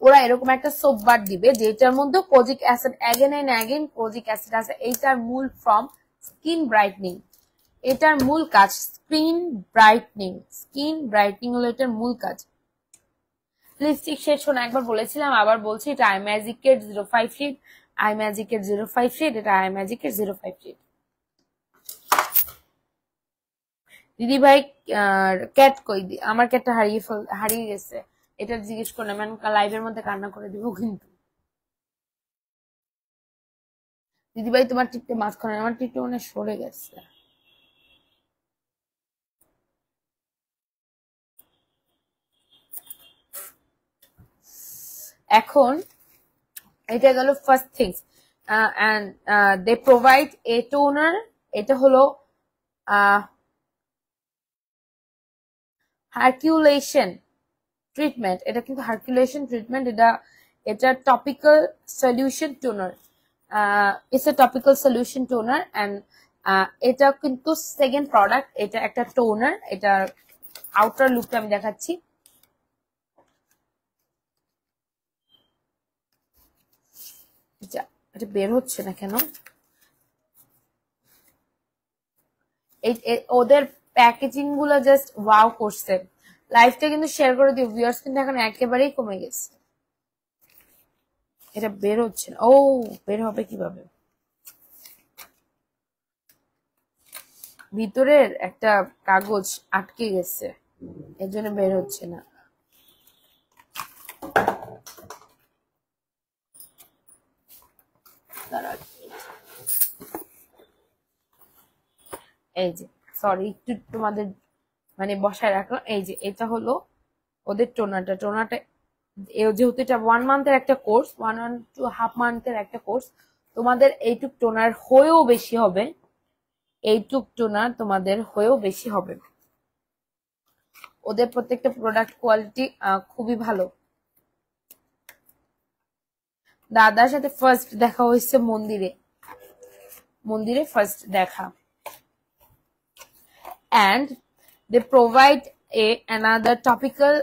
ওরা এরকম একটা সোপ বার দিবে যেটার মধ্যে kojic acid again and again kojic acid আছে। এইটার মূল ফ্রম স্কিন ব্রাইটনিং, এটার মূল কাজ স্কিন ব্রাইটনিং হলো এটার মূল কাজ। লিপস্টিক শেড শোনা, একবার বলেছিলাম আবার বলছি, এটা আই ম্যাজিকের 05 শেড, আই ম্যাজিকের 05 শেড, এটা আই ম্যাজিকের 05 শেড। দিদি ভাই ক্যাট কই? আমার ক্যাটটা হারিয়ে গেছে, এটা জিজ্ঞেস করলাম, আমি লাইভের মধ্যে কান্না করে দিব কিন্তু। দিদি ভাই তোমার টিপটা মাঝখানে, আমার টিপটা মনে সরে গেছে। এখন এটা গেল first things and they provide a toner. এটা হলো হার্কুলেশন ট্রিটমেন্ট, এটা কিন্তু হার্কুলেশন ট্রিটমেন্ট, এটা topical solution toner, it's a topical solution toner and এটা কিন্তু সেকেন্ড প্রোডাক্ট। এটা একটা টোনার, এটা আউটার লুকটা আমি দেখাচ্ছি। এটা বের হচ্ছে না কেন? ওদের প্যাকেজিং গুলো জাস্ট ওয়াও করছে। লাইভটা কিন্তু শেয়ার করে দিও, ভিউয়ার্স কিন্তু এখন একেবারেই কমে গেছে। এটা বের হচ্ছে না, ও বের হবে কিভাবে? ভিতরের একটা কাগজ আটকে গেছে, এর জন্য বের হচ্ছে না। এই যে সরি, একটু তোমাদের মানে বসায় রাখলাম। এই যে এটা হলো ওদের টোনারটা। যেহেতু এটা 1 মান্থের একটা কোর্স, 1 to হাফ মান্থের একটা কোর্স, তোমাদের এইটুক টোনার হয়েও বেশি হবে, এইটুক টোনার তোমাদের হয়েও বেশি হবে। ওদের প্রত্যেকটা প্রোডাক্ট কোয়ালিটি খুবই ভালো। দাদার সাথে ফার্স্ট দেখা হয়েছে মন্দিরে ফার্স্ট দেখা। and they provide another topical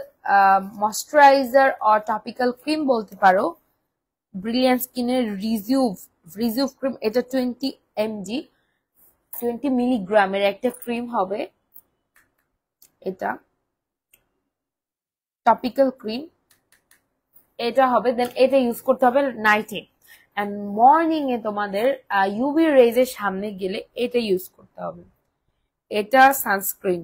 moisturizer or topical cream বলতে পারো, ব্রিলিয়ান্ট স্কিনের রিজিউভ ক্রিম। এটা 20 mg 20 মিলিগ্রামের একটা ক্রিম হবে, এটা টপিক্যাল ক্রিম এটা হবে। দেন এটা ইউজ করতে হবে নাইটে, এন্ড মর্নিং এ তোমাদের ইউভি রেজের সামনে গেলে এটা ইউজ করতে হবে। এটা সানস্ক্রিন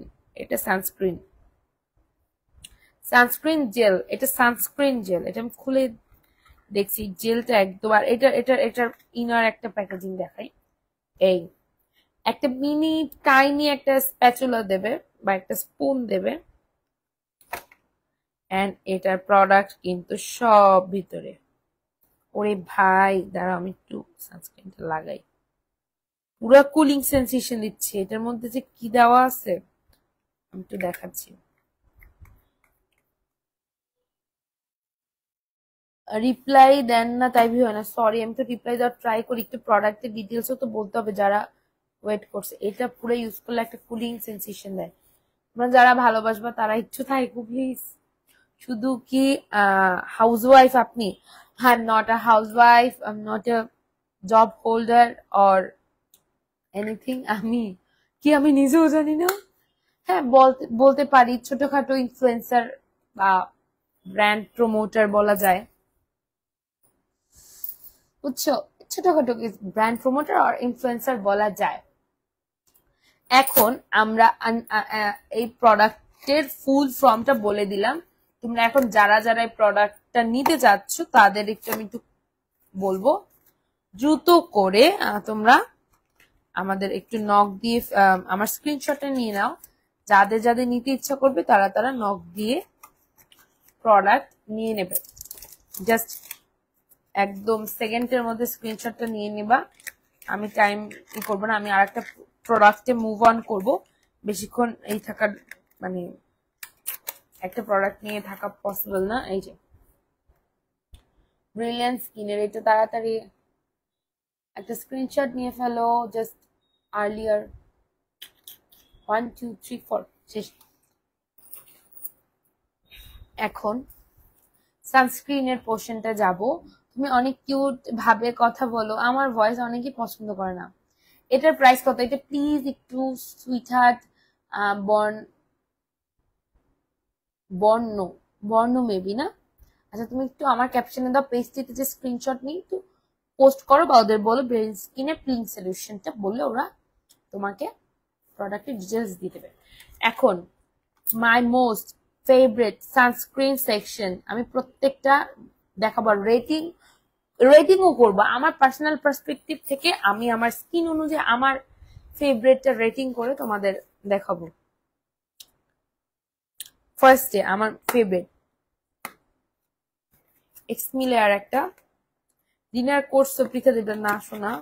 জেল, এটা সানস্ক্রিন জেল। এটা আমি খুলে দেখছি জেলটা একদম। আর এটার ইনার একটা প্যাকেজিং দেখাই। এই একটা মিনি টাইনি একটা স্প্যাচুলা দেবে বা একটা স্পুন দেবে, এন্ড এটার প্রোডাক্ট কিন্তু সব ভিতরে। ওরে ভাই দাঁড়াও, আমি একটু সানস্ক্রিনটা লাগাই। পুরো কুলিং সেন্সেশন দিচ্ছে। এটার মধ্যে যে কি দেওয়া আছে আমি একটু দেখাচ্ছি। রিপ্লাই দেন না তাই হয় না, সরি। আমি তো রিপ্লাই দেওয়ার ট্রাই করি, একটু প্রোডাক্টের ডিটেলসও তো বলতে হবে যারা ওয়েট করছে। এটা পুরো ইউজ করলে একটা কুলিং সেন্সেশন দেয়। তোমরা যারা ভালোবাসবা তারা একটু থাকো প্লিজ। শুধু কি হাউসওয়াইফ আপনি? I am not a housewife, I am not a job holder or anything. আমি নিজেও জানি না। হ্যাঁ বলতে পারি ছোটখাটো ইনফ্লুয়েন্সার বা ব্র্যান্ড প্রমোটার বলা যায়, বুঝছো? ছোটখাটো ব্র্যান্ড প্রমোটার আর ইনফ্লুয়েন্সার বলা যায়। এখন আমরা এই প্রোডাক্টের ফুল ফর্মটা বলে দিলাম। তোমরা এখন যারা এই প্রোডাক্টটা নিতে চাচ্ছ তাদের আমি একটু বলবো, দ্রুত করে তোমরা আমাদের একটু নক দিয়ে আমার স্ক্রিনশটটা নিয়ে নাও। যাদের নিতে ইচ্ছা করবে তারা নক দিয়ে প্রোডাক্ট নিয়ে নেবে। জাস্ট একদম সেকেন্ডের মধ্যে স্ক্রিনশটটা নিয়ে নেবা। আমি টাইম করবো না, আমি আর একটা প্রোডাক্টে মুভ অন করবো। বেশিক্ষণ এই থাকার মানে একটা প্রোডাক্ট নিয়ে থাকা পসিবল না। এই যে ব্রিলিয়ান্ট স্কিনের, এটা তাড়াতাড়ি একটা স্ক্রিনশট নিয়ে ফেলো। জাস্ট আর্লিয়ার 1 2 3 4 শেষ। এখন সানস্ক্রিনের পোর্শনটা যাব। তুমি অনেক কিউট ভাবে কথা বলো, আমার ভয়েস অনেকেই পছন্দ করে না। এটার প্রাইস কত? এটা প্লিজ একটু সুইটহার্ট বর্ণ মেবি না। আচ্ছা তুমি একটু আমার ক্যাপশনে দাও, পেজটিতে যে স্ক্রিনশট নিয়ে একটু পোস্ট করো বা ওদের বলো ব্রেইন স্কিনের পিলিং সলিউশনটা বললে ওরা তোমাকে প্রোডাক্টের ডিটেলস দিয়ে দেবে। এখন my most favourite sunscreen section, আমি প্রত্যেকটা দেখাবো, রেটিংও করবো আমার পার্সোনাল পার্সপেক্টিভ থেকে। আমি আমার স্কিন অনুযায়ী আমার ফেভারিটটা রেটিং করে তোমাদের দেখাবো। ফার্স্টে আমার ফেভারিট এক্সমিলের একটা ডিনার কোর্স পৃথা দেবের না শোনা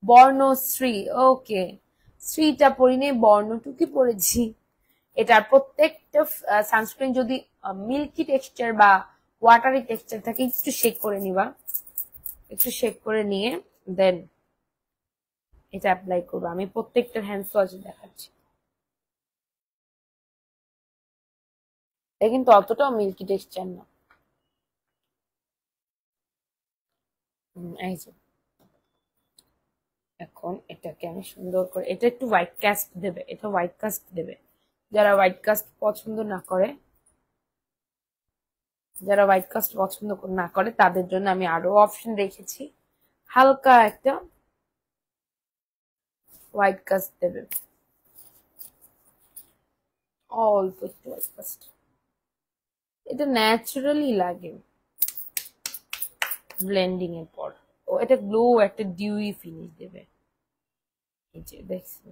বর্ণশ্রী ওকে শ্রীটা পরিনে বর্ণটুকি পড়েছি এটার প্রত্যেকটা সানস্ক্রিন যদি মিল্কি টেক্সচার বা ওয়াটারি টেক্সচার থাকে একটু শেক করে নিবা একটু শেক করে নিয়ে দেন এটা অ্যাপ্লাই করবো আমি প্রত্যেকটার হ্যান্ড সোয়াচে দেখাচ্ছি এটা কিন্তু অতটাও মিল্কি টেক্সচার না এই যে এখন এটাকে আমি সুন্দর করে এটা একটু হোয়াইট কাস্ট দেবে এটা হোয়াইট কাস্ট দেবে যারা হোয়াইট কাস্ট পছন্দ না করে না করে তাদের জন্য আমি আরো অপশন রেখেছি হালকা একটা হোয়াইট কাস্ট দেবে অল্প একটু হোয়াইট কাস্ট এটা ন্যাচারালি লাগে ব্লেন্ডিং এর পর ও এটা গ্লো একটা ডিউই ফিনিশ দেবে এই যে দেখছি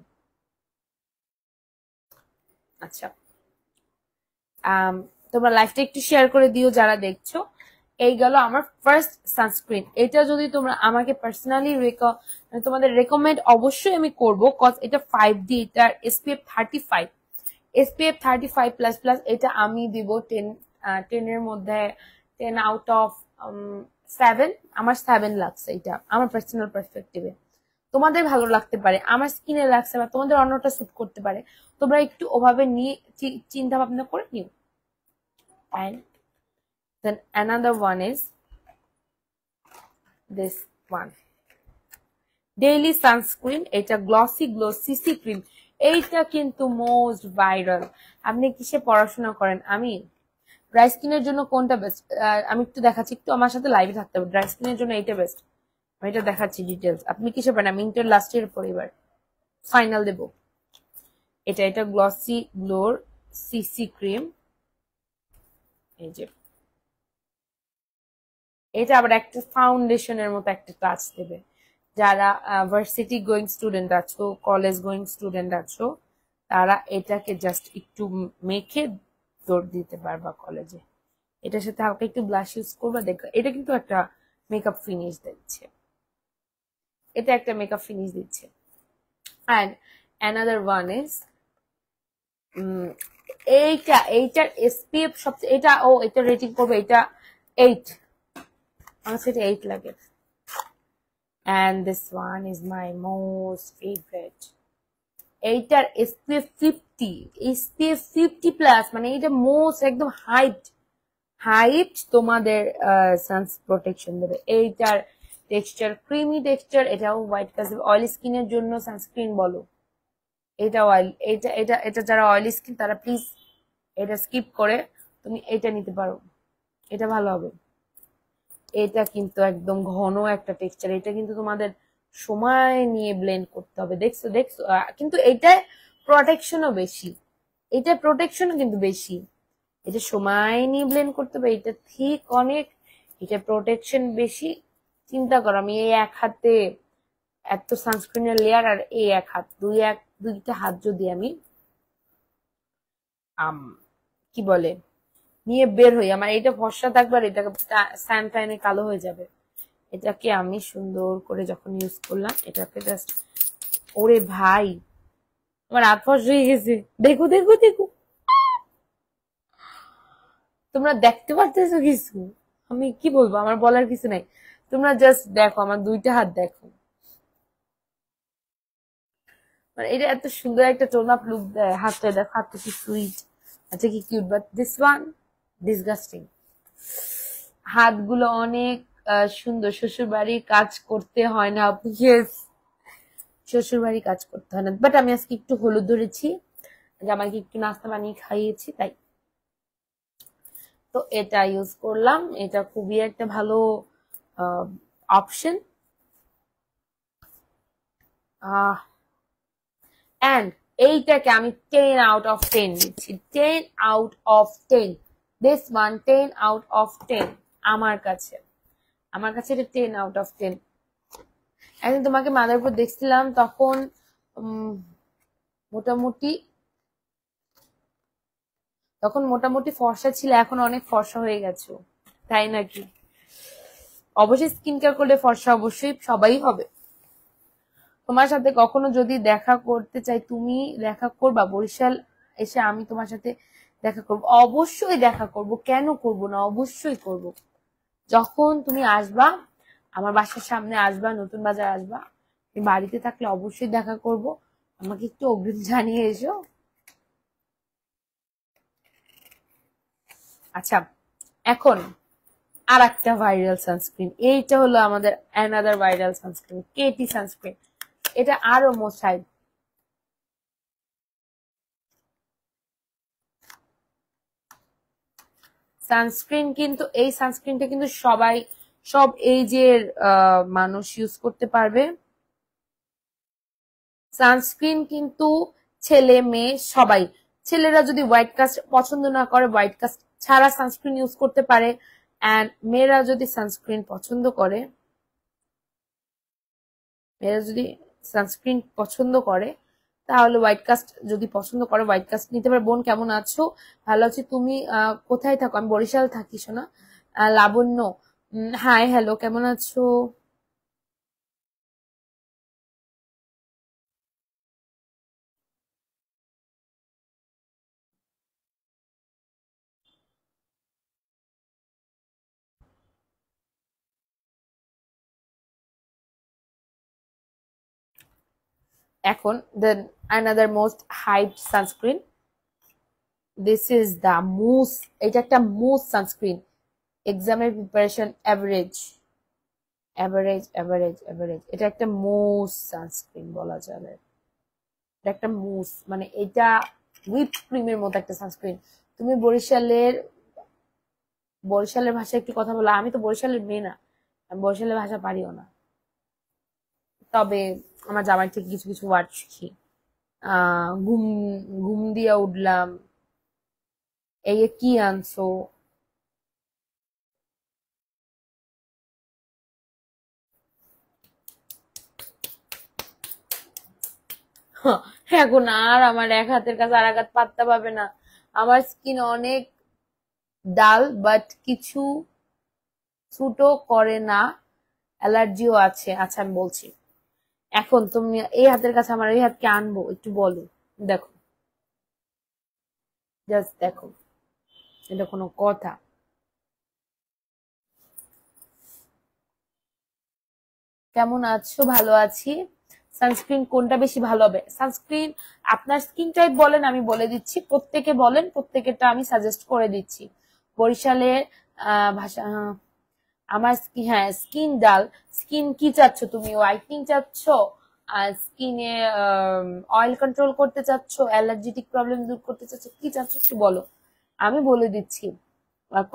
আচ্ছা তোমরা লাইভটা একটু শেয়ার করে দিও যারা দেখছো এই গেল আমার ফার্স্ট সানস্ক্রিন এটা যদি তোমরা আমাকে পার্সোনালি তোমাদের রেকমেন্ড অবশ্যই আমি করবো কজ এটা 5D এটার SPF 35 SPF 35++ এটা আমি দিব 10 এর মধ্যে 10 আউট অফ 7 আমার 7 লাগছে এটা আমার পার্সোনাল পার্সপেক্টিভে তোমাদের ভালো লাগতে পারে আমার স্কিনে লাগছে বা তোমাদের অন্যটা স্যুট করতে পারে তোমরা একটু ওভাবে নিয়ে চিন্তা ভাবনা করে নিও and then another one is this one daily sunscreen এটা glossy glow CC cream এইটা কিন্তু মোস্ট ভাইরাল আপনি কিসে পড়াশোনা করেন আমি ড্রাই স্কিনের জন্য কোনটা বেস্ট আমি একটু দেখাচ্ছি একটু আমার সাথে লাইভে থাকতে হবে ড্রাই স্কিনের জন্য এইটা বেস্ট আমি এটা দেখাচ্ছি ডিটেলস আপনি কিসে পারেন আমি ইন্টার লাস্ট ইয়ার পরিবার ফাইনাল দেব এটা গ্লসি গ্লোর সিসি ক্রিম এই যে এটা আবার একটা ফাউন্ডেশনের মতো একটা টাচ দেবে যারা ভার্সিটি গোয়িং স্টুডেন্ট আছো কলেজ গোয়িং স্টুডেন্ট আছো তারা এটাকে জাস্ট একটু মেখে দৌড় দিতে পারবা কলেজে এটার সাথে হালকা একটু ব্লাশ ইউজ করবা দেখো এটা কিন্তু একটা মেকআপ ফিনিশ দিচ্ছে এটা একটা মেকআপ ফিনিশ দিচ্ছে and another one is এইটার SPF সবচেয়ে এটা রেটিং করবে এটা 8 আমার সেটা 8 লাগে and this one is my most favorite এইটার SPF 50 প্লাস মানে এটা মোস্ট একদম হাইট তোমাদের সান প্রোটেকশন দেবে এইটার টেক্সচার ক্রিমি টেক্সচার এটাও হোয়াইট কাস্ট অয়েলি স্কিনের জন্য সানস্ক্রিন বলো এটা অয়েল এটা যারা অয়েলি স্কিন তারা প্লিজ এটা স্কিপ করে তুমি এটা নিতে পারো এটা ভালো হবে এটা কিন্তু একদম ঘন একটা টেক্সচার এটা কিন্তু তোমাদের সময় নিয়ে ব্লেন্ড করতে হবে দেখছো কিন্তু এটা প্রোটেকশনও কিন্তু বেশি এটা সময় নিয়ে ব্লেন্ড করতে হবে এটা ঠিক অনেক এটা প্রোটেকশন বেশি চিন্তা করো আমি এই এক হাতে এত সানস্ক্রিনের লেয়ার আর এই এক হাত দুইটা হাত যদি আমি কি বলে নিয়ে বের হই আমার এটা ফর্সা থাকবে আর এটা স্যানটাইনে কালো হয়ে যাবে এটাকে আমি সুন্দর করে যখন ইউজ করলাম এটাকে জাস্ট ওরে ভাই আমার হাত ফর্সা হয়ে গেছে দেখো তোমরা দেখতে পারতেছো কিছু আমি কি বলবো আমার বলার কিছু নাই তোমরা জাস্ট দেখো আমার দুইটা হাত দেখো মানে এটা এত সুন্দর একটা টোন আপ লুক দেয় হাতটা দেখো হাতটা কি সুইট আচ্ছা কি cute but this one disgusting হাতগুলো অনেক সুন্দর শ্বশুর বাড়ির কাজ করতে হয় না শ্বশুর বাড়ির কাজ করতে হয় না বাট আমি আজকে একটু হলুদ ধরেছি জামাইকে একটু নাস্তা বানিয়ে খাইয়েছি তাই তো এটা ইউজ করলাম এটা খুবই একটা ভালো অপশন and এইটাকে আমি 10 out of 10 দিচ্ছি 10 out of 10 this one 10 out of 10 আমার কাছে এটা 10 out of 10 একদিন তোমাকে মাদারপুর দেখছিলাম তখন মোটামুটি ফর্সা ছিল এখন অনেক ফর্সা হয়ে গেছো তাই নাকি? অবশ্যই স্কিন কেয়ার করলে ফর্সা অবশ্যই সবাই হবে। তোমার সাথে কখনো যদি দেখা করতে চাই, তুমি দেখা করবা বরিশাল এসে? আমি তোমার সাথে দেখা করব, অবশ্যই দেখা করব, কেন করব না, অবশ্যই করব। যখন তুমি আসবা আমার বাসার সামনে আসবা, নতুন বাজার আসবা, তুমি বাড়িতে থাকলে অবশ্যই দেখা করব। আমাকে একটু অগ্রিম জানিয়ে এসো। আচ্ছা, এখন আর একটা ভাইরাল সানস্ক্রিন, এইটা হলো আমাদের another viral sunscreen, KT sunscreen. এটা আরো মশাই, সানস্ক্রিন কিন্তু এই সানস্ক্রিনটা কিন্তু সবাই, সব এজের মানুষ ইউজ করতে পারবে। সানস্ক্রিন কিন্তু ছেলে মেয়ে সবাই, ছেলেরা যদি হোয়াইট কাস্ট পছন্দ না করে হোয়াইট কাস্ট ছাড়া সানস্ক্রিন ইউজ করতে পারে, এন্ড মেয়েরা যদি সানস্ক্রিন পছন্দ করে, মেয়েরা যদি সানস্ক্রিন পছন্দ করে তাহলে হোয়াইট কাস্ট যদি পছন্দ করে হোয়াইট কাস্ট নিতে পারে। বোন কেমন আছো? ভালো আছি। তুমি কোথায় থাকো? আমি বরিশাল থাকি শোনা। লাবণ্য, হাই হ্যালো, কেমন আছো? এখন দেন another most hyped sunscreen, this is the most, এটা একটা most sunscreen, এক্সামের preparation average average average average, এটা একটা মোস্ট সানস্ক্রিন বলা যাবে। এটা একটা মোস্ট মানে এটা হুইপ ক্রিমের মতো একটা সানস্ক্রিন। তুমি বরিশালের, বরিশালের ভাষায় একটু কথা বলো। আমি তো বরিশালের মেয়ে না, আমি বরিশালের ভাষা পারিও না, তবে আমার জামাই থেকে কিছু কিছু ওয়ার্ড শিখি। ঘুম, ঘুম দিয়া উঠলাম, এই কি আনছো, এখন আর আমার এক হাতের কাছে আর এক হাত পাততে পাবে না। আমার স্কিন অনেক ডাল, বাট কিছু স্যুটও করে না, অ্যালার্জিও আছে। আচ্ছা আমি বলছি, এখন তুমি এই হাতের কাছে আমার এই হাতকে আনবো, একটু বলো। দেখো, জাস্ট দেখো, এটা কোনো কথা? কেমন আছো? ভালো আছি। সানস্ক্রিন কোনটা বেশি ভালো হবে? সানস্ক্রিন আপনার স্কিন টাইপ বলেন, আমি বলে দিচ্ছি। প্রত্যেকে বলেন, প্রত্যেকেরটা আমি সাজেস্ট করে দিচ্ছি। বরিশালের ভাষা, আমার হ্যাঁ স্কিন ডাল। স্কিন কি চাচ্ছ তুমি? হোয়াইটনিং চাচ্ছ, স্কিনে অয়েল কন্ট্রোল করতে চাচ্ছ, অ্যালার্জেটিক প্রবলেম দূর করতে চাচ্ছ, কি চাচ্ছ একটু বলো, আমি বলে দিচ্ছি।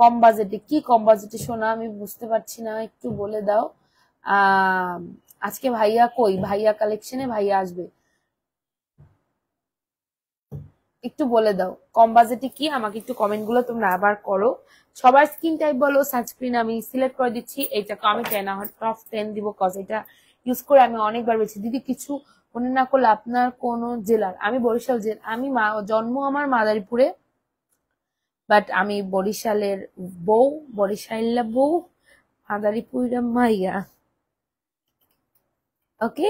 কম বাজেটে, কি কম বাজেটে শোনা? আমি বুঝতে পারছি না, একটু বলে দাও। আহ আজকে ভাইয়া কই? ভাইয়া কালেকশনে ভাইয়া আসবে, একটু বলে দাও কম বাজেটে কি, আমাকে একটু কমেন্ট গুলো তোমরা আবার করো। সবার স্কিন টাইপ বলো। সানস্ক্রিন আমি সিলেক্ট করে দিচ্ছি, এইটাকে আমি 10/10 দিব, কজ এটা ইউজ করে আমি অনেকবার বেছি। দিদি কিছু মনে না করলে আপনার কোন জেলার? আমি বরিশাল জেলা, আমি জন্ম আমার মাদারীপুরে, বাট আমি বরিশালের বউ, বরিশাল্লা বউ, মাদারীপুরের মাইয়া। ওকে,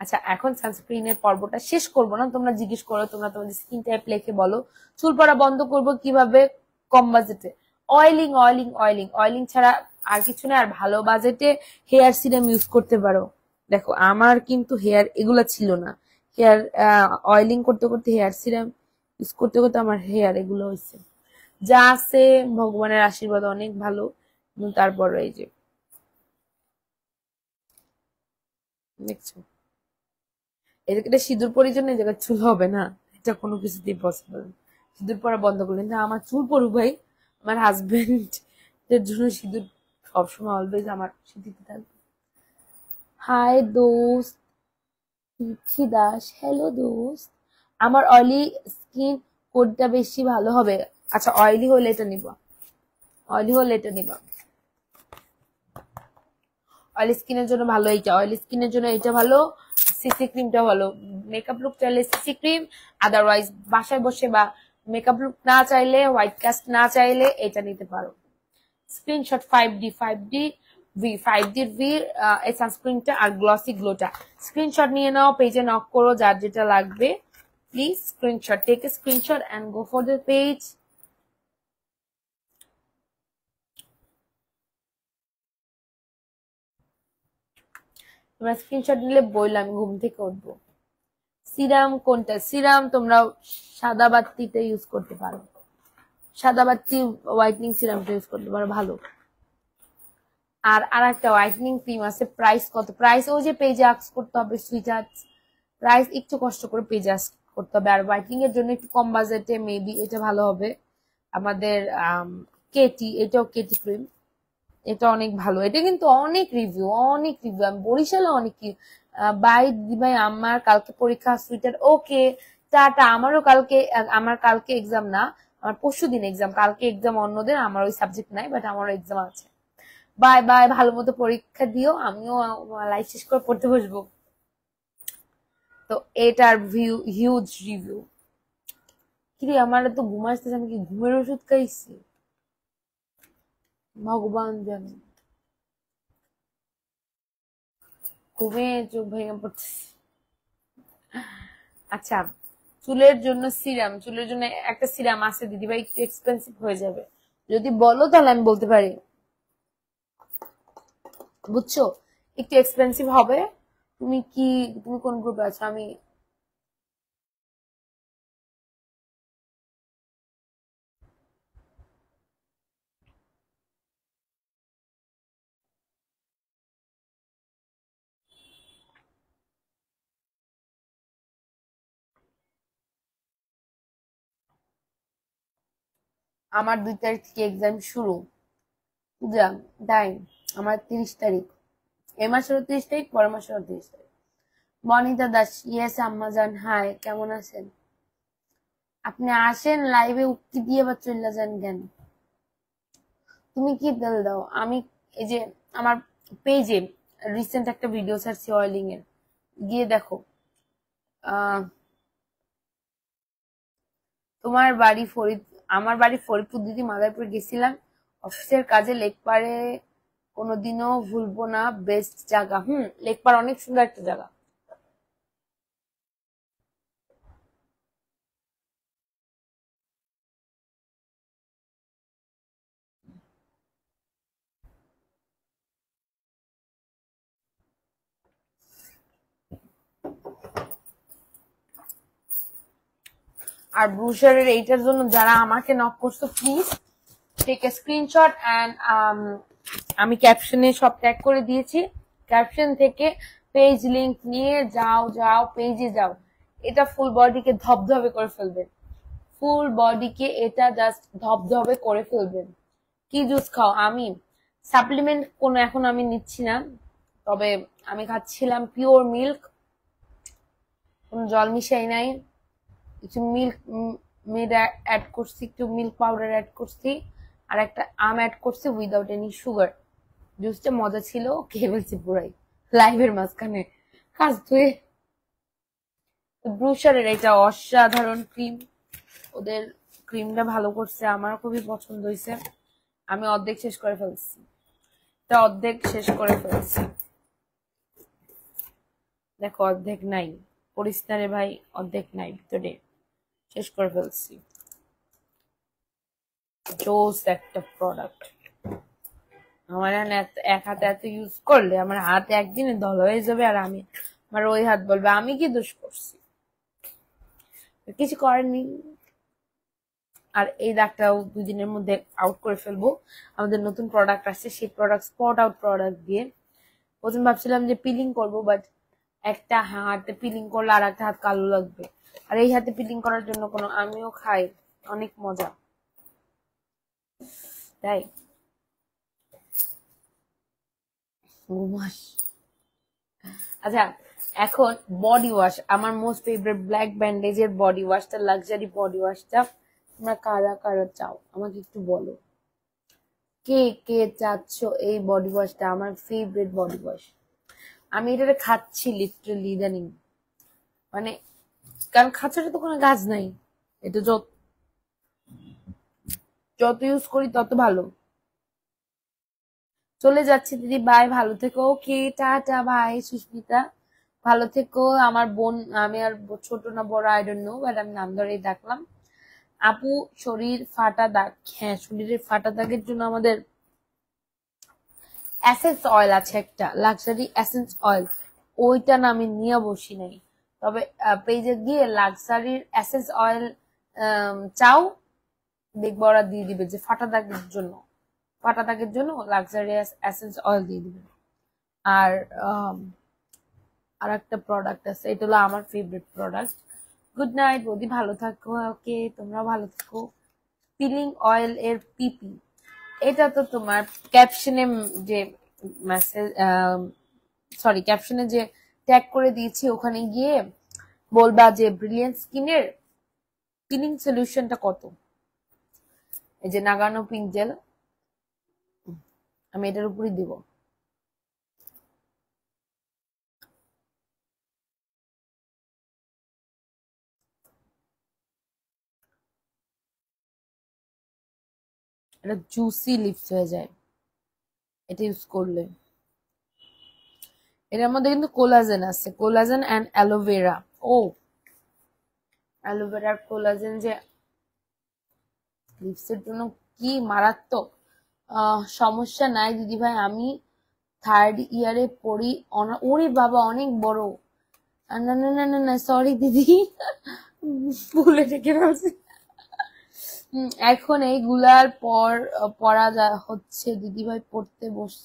আচ্ছা এখন সানস্ক্রিনের পর্বটা শেষ করবো না, তোমরা জিজ্ঞেস করো, তোমরা তোমাদের স্কিন টাইপ লিখে বলো। চুল পড়া বন্ধ করবো কিভাবে? কম বাজেটে অয়েলিং, অয়েলিং, অয়েলিং, অয়েলিং ছাড়া আর কিছু না। আর ভালো বাজেটে হেয়ার সিরাম ইউজ করতে পারো। দেখো আমার কিন্তু হেয়ার এগুলা ছিল না, হেয়ার অয়েলিং করতে করতে, হেয়ার সিরাম ইউজ করতে করতে আমার হেয়ার এগুলো হয়েছে। যা আছে ভগবানের আশীর্বাদ অনেক ভালো, তারপর এই যে দেখছো, এটা সিঁদুর পরির জন্য এই জায়গায় চুল হবে না, এটা কোনো কিছুতেই পসিবল। সিঁদুর পরা বন্ধ করলেন না, আমার চুল পড়ুক ভাই, আমার হাজবেন্ড এর জন্য সিঁদুর সবসময় অলওয়েজ আমার সিঁথিতে থাকবে। হাই দোস্ত, তিথি দাস, হ্যালো দোস্ত। আমার অয়েলি স্কিন কোনটা বেশি ভালো হবে? আচ্ছা অয়েলি হলে এটা নিবা, অয়েলি হলে এটা নিবা। অয়েলি স্কিনের জন্য ভালো এইটা, অয়েলি স্কিনের জন্য এটা ভালো, সিসি ক্রিমটা ভালো। মেকআপ লুক চাইলে সিসি ক্রিম, আদারওয়াইজ বাসায় বসে বা মেকআপ লুক না চাইলে, হোয়াইট কাস্ট না চাইলে এটা নিতে পারো। স্ক্রিনশট 5D ভি এই সানস্ক্রিনটা আর গ্লসি গ্লোটা স্ক্রিনশট নিয়ে নাও, পেজে নক করো যার যেটা লাগবে please screenshot, take a screenshot and go for the page. তোমরা স্ক্রিনশট নিলে বললাম ঘুম থেকে উঠবো। সিরাম কোনটা? সিরাম তোমরা সাদা বাতিতে ইউজ করতে পারো, সাদা বাতি হোয়াইটনিং সিরামটা ইউজ করতে পারো ভালো। আর একটা হোয়াইটনিং ক্রিম আছে, প্রাইস কত? প্রাইস ওই যে পেজে আস্ক করতে হবে সুইটার, প্রাইস একটু কষ্ট করে পেজে আস্ক করতে হবে। আর হোয়াইটনিং এর জন্য একটু কম বাজেটে মেবি এটা ভালো হবে আমাদের কেটি, এটাও কেটি ক্রিম, এটা অনেক ভালো। এটা কিন্তু অনেক রিভিউ আমি বরিশালে অনেক বাই দিভাই আমার কালকে পরীক্ষা সুইটার ওকে টাটা। আমার কালকে এক্সাম না, আমার পরশুদিন এক্সাম, কালকে এক্সাম অন্যদের, আমার ওই সাবজেক্ট নাই বাট আমারও এক্সাম আছে। বাই বাই, ভালো মতো পরীক্ষা দিও, আমিও লাইফ শেষ করে পড়তে বসবো। তো এটার হিউজ রিভিউ। কিরে আমার তো ঘুম আসতেছে, আমি কি ঘুমের ওষুধ খাইছি? ভগবান জানে, ঘুমে চোখ ভেঙে পড়তেছে। আচ্ছা, চুলের জন্য সিরাম, চুলের জন্য একটা সিরাম আছে দিদি ভাই, একটু এক্সপেন্সিভ হয়ে যাবে, যদি বলো তাহলে আমি বলতে পারি, বুঝছো? একটু এক্সপেন্সিভ হবে। তুমি কোন গ্রুপে আছো? আমি আমার 2 তারিখ থেকে এক্সাম শুরু, পূজা টাইম আমার 30 তারিখ, এ মাসেরও 30 তারিখ, পরের মাসেরও 30 তারিখ। বনিতা দাস, ইয়েস আম্মাজান, হাই কেমন আছেন? আপনি আসেন লাইভে, উক্তি দিয়ে বা চলে যান কেন? তুমি কি তেল দাও? আমি এই যে আমার পেজে রিসেন্ট একটা ভিডিও ছাড়ছি অয়েলিং এর, গিয়ে দেখো। তোমার বাড়ি আমার বাড়ি ফরিদপুর দিদি, মাদারীপুর গেছিলাম অফিসের কাজে, লেকপাড়ে কোনোদিনও ভুলবো না, বেস্ট জায়গা। লেকপাড় অনেক সুন্দর একটা জায়গা। আর ব্রুশারের এইটার জন্য যারা আমাকে নক করছো, please take a screenshot and আমি ক্যাপশনে সব ট্যাগ করে দিয়েছি, ক্যাপশন থেকে পেজ লিংক নিয়ে যাও পেজে যাও। এটা ফুল বডিকে ধবধবে করে ফেলবেন, ফুল বডিকে এটা জাস্ট ধবধবে করে ফেলবেন। কি জুস খাও? আমি সাপ্লিমেন্ট কোনো এখন আমি নিচ্ছি না, তবে আমি খাচ্ছিলাম পিওর মিল্ক, কোনো জল মিশাই নাই, কিছু মিল্ক মেড অ্যাড করছি, একটু মিল্ক পাউডার অ্যাড করছি, আর একটা আম অ্যাড করছি উইদাউট এনি সুগার। জুসটা মজা ছিল, খেয়ে ফেলছি পুরাই লাইভের মাঝখানে কাজ ধুয়ে। ব্রুশারের এটা অসাধারণ ক্রিম, ওদের ক্রিমটা ভালো করছে, আমার খুবই পছন্দ হয়েছে। আমি অর্ধেক শেষ করে ফেলছি, এটা অর্ধেক শেষ করে ফেলছি, দেখো অর্ধেক নাই, পরিস্তারে ভাই অর্ধেক নাই ভিতরে, শেষ করে ফেলছি। জোস একটা প্রোডাক্ট, আমার এক হাতে এত ইউজ করলে আমার হাত একদিনে দল হয়ে যাবে, আর আমার ওই হাত বলবে আমি কি দোষ করছি, কিছু করেননি। আর এই দাগটাও 2 দিনের মধ্যে আউট করে ফেলবো। আমাদের নতুন প্রোডাক্ট আসছে, সেই প্রোডাক্ট স্পট আউট প্রোডাক্ট দিয়ে। প্রথম ভাবছিলাম যে পিলিং করব, বাট একটা হাতে পিলিং করলে আর একটা হাত কালো লাগবে, আর এই হাতে পিলিং করার জন্য আমিও খাই, অনেক মজা তাই। আচ্ছা, এখন বডি ওয়াশ, আমার মোস্ট ফেভারিট ব্ল্যাক ব্যান্ডেজের বডি ওয়াশটা, লাক্সারি বডি ওয়াশটা তোমরা কারা কারা চাও আমাকে একটু বলো, কে কে চাচ্ছ এই বডি ওয়াশটা? আমার ফেভারিট বডি ওয়াশ, আমি এটা খাচ্ছি লিটারালি ইদানিং, মানে কারণ খাচ্ছাটা তো কোনো কাজ নাই, এটা যত যত ইউজ করি তত ভালো। চলে যাচ্ছি দিদি, বাই, ভালো থেকো। ওকে, টাটা, বাই সুস্মিতা, ভালো থেকো। আমার বোন, আমি আর ছোট না বড় আই ডোন্ট নো, বাট আমি নাম ধরেই ডাকলাম। আপু, শরীর ফাটা দাগ, হ্যাঁ শরীরের ফাটা দাগের জন্য আমাদের এসেন্স অয়েল আছে একটা, লাক্সারি এসেন্স অয়েল, ওইটা না আমি নিয়ে বসি নাই, তবে পেজে গিয়ে লাক্সারির এসেন্স অয়েল চাও, দেখবো ওরা দিয়ে দিবে যে ফাটা দাগের জন্য লাক্সারি এসেন্স অয়েল দিয়ে দিবে। আর আর একটা প্রোডাক্ট আছে, এটা হলো আমার ফেভারিট প্রোডাক্ট। গুড নাইট বৌদি, ভালো থাকো। ওকে, তোমরা ভালো থাকো। পিলিং অয়েল এর পিপি, এটা তো তোমার ক্যাপশনে যে মেসেজ, সরি ক্যাপশনে যে ট্যাগ করে দিয়েছি, ওখানে গিয়ে বলবা যে ব্রিলিয়েন্ট স্কিনের পিলিং সলিউশনটা কত। এই যে নাগানো পিঙ্ক জেল, আমি এটার উপরই দিব। এটা জুসি লিপস হয়ে যায় এটা ইউজ করলে। এটার মধ্যে কিন্তু কোলাজেন আছে, কোলাজেন এন্ড অ্যালোভেরা। ও, অ্যালোভেরার কোলাজেন যে লিপসের জন্য কি মারাত্মক। সমস্যা নাই দিদি ভাই, আমি 3rd ইয়ারে পড়ি। ওরে বাবা, অনেক বড়। না না না না না, সরি দিদি, ভুলে রেখে ফেলছি। এখন এইগুলার পর পড়া হচ্ছে দিদি ভাই, পড়তে বস।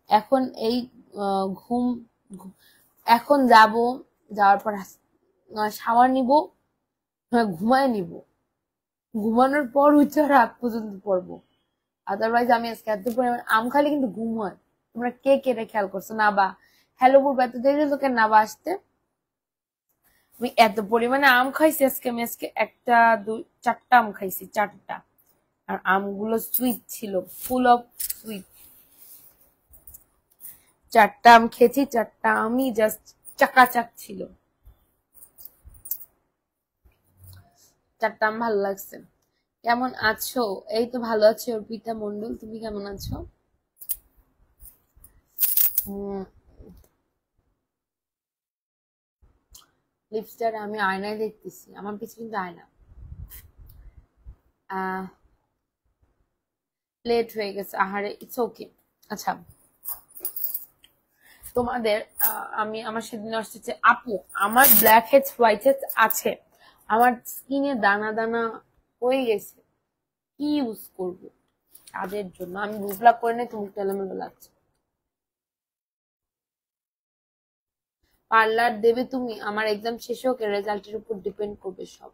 এখন এই ঘুম, এখন যাওয়ার পর শাওয়ার নিব, ঘুমায় নিব, ঘুমানোর পর উঠে রাত পর্যন্ত পড়বো। আদারওয়াইজ আমি আজকে এত পরিমাণ আম খালি কিন্তু ঘুম হয়। তোমরা কে কে খেয়াল করছো? না বা হ্যালো বুড়, এত দেরি হলো কেন না বা আসতে? আমি এত পরিমাণে আম খাইছি আজকে, আমি আজকে 4টা আম খাইছি, 4টা। আর আমগুলো সুইট ছিল, ফুল অফ সুইট। 4টা আম খেয়েছি, 4টা আমি জাস্ট চাকাচাক ছিল। 4টা আম ভালো লাগছে। কেমন আছো? এই তো ভালো আছি অর্পিতা মন্ডল, তুমি কেমন আছো? লিপস্টার আমি আয়নায় দেখতেছি, আমার পিছনে কিন্তু আয়না। লেট হয়ে গেছে, আহারে, ইটস ওকে। আচ্ছা, তোমাদের আমার সেদিন আসছে আপু, আমার ব্ল্যাক হেডস হোয়াইট হেডস আছে, আমার স্কিনে দানা দানা হয়ে গেছে, কি ইউজ করব তাদের জন্য? আমি বুবলা করে নেই, তুমি এলোমেলো লাগছে। পার্লার দেবে তুমি? আমার এক্সাম শেষ হোক, রেজাল্টের উপর ডিপেন্ড করবে সব।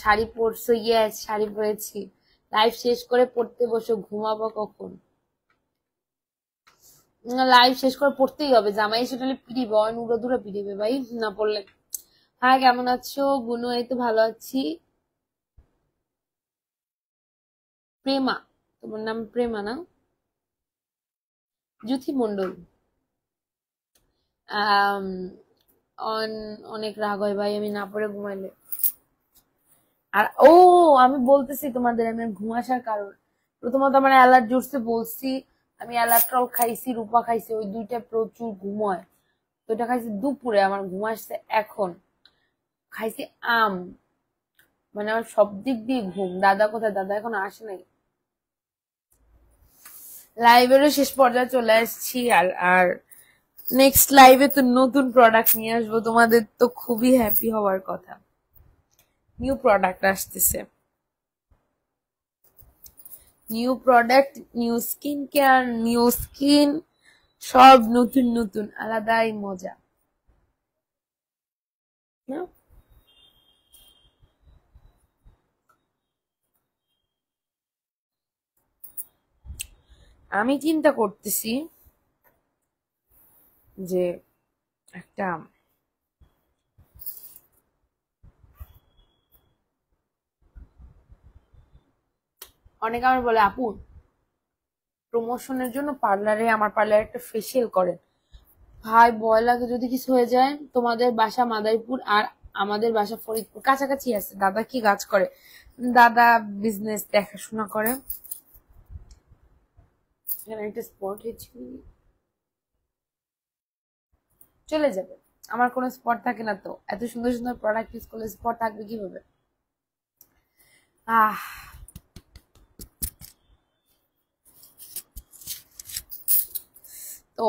শাড়ি পরছো? ইয়েস, শাড়ি পরেছি। লাইফ শেষ করে পড়তে বসো, ঘুমাবো কখন? লাইফ শেষ করে পড়তেই হবে, জামাই এসে তাহলে পিড়িবে, উড়ো দূরে পিড়িবে ভাই না পড়লে। হ্যাঁ, কেমন আছো বুনু? এই তো ভালো আছি। প্রেমা, তোমার নাম প্রেমা না? জ্যোতি মন্ডল। অনেক রাগ হয় ভাই আমি না পড়ে ঘুমাইলে। আর আমি বলতেছি তোমাদের আমি ঘুম আসার কারণ, প্রথমত আমার অ্যালার্জি উঠছে বলছি, আমি অ্যালাট্রল খাইছি, রূপা খাইছি, ওই 2টা প্রচুর ঘুম হয়। তো ওইটা খাইছি দুপুরে, আমার ঘুম আসছে এখন। খাইছি আম, মানে আমার সব দিক দিয়ে ঘুম। দাদা কোথায়? দাদা এখন আসে নাই। লাইভেরও শেষ পর্যায়ে চলে আসছি। আর নেক্সট লাইভে তো নতুন প্রোডাক্ট নিয়ে আসবো, তোমাদের তো খুবই হ্যাপি হওয়ার কথা। নিউ প্রোডাক্ট আসতেছে, new product, new skin care, new skin, সব নতুন নতুন, আলাদাই মজা না? আমি চিন্তা করতেছি যে একটা অনেকে আমার বলে আপু প্রমোশনের জন্য আমার পার্লারে একটা ফেসিয়াল করেন। ভাই ভয় লাগে যদি কিছু হয়ে যায়। তোমাদের বাসা মাদারীপুর আর আমাদের বাসা ফরিদপুর, কাছাকাছি আছে। দাদা কি কাজ করে? দাদা বিজনেস দেখাশোনা করে। এখানে একটা স্পট হয়েছে, চলে যাবে। আমার কোনো স্পট থাকে না তো, এত সুন্দর সুন্দর প্রোডাক্ট ইউজ করলে স্পট থাকবে কিভাবে? আহ তো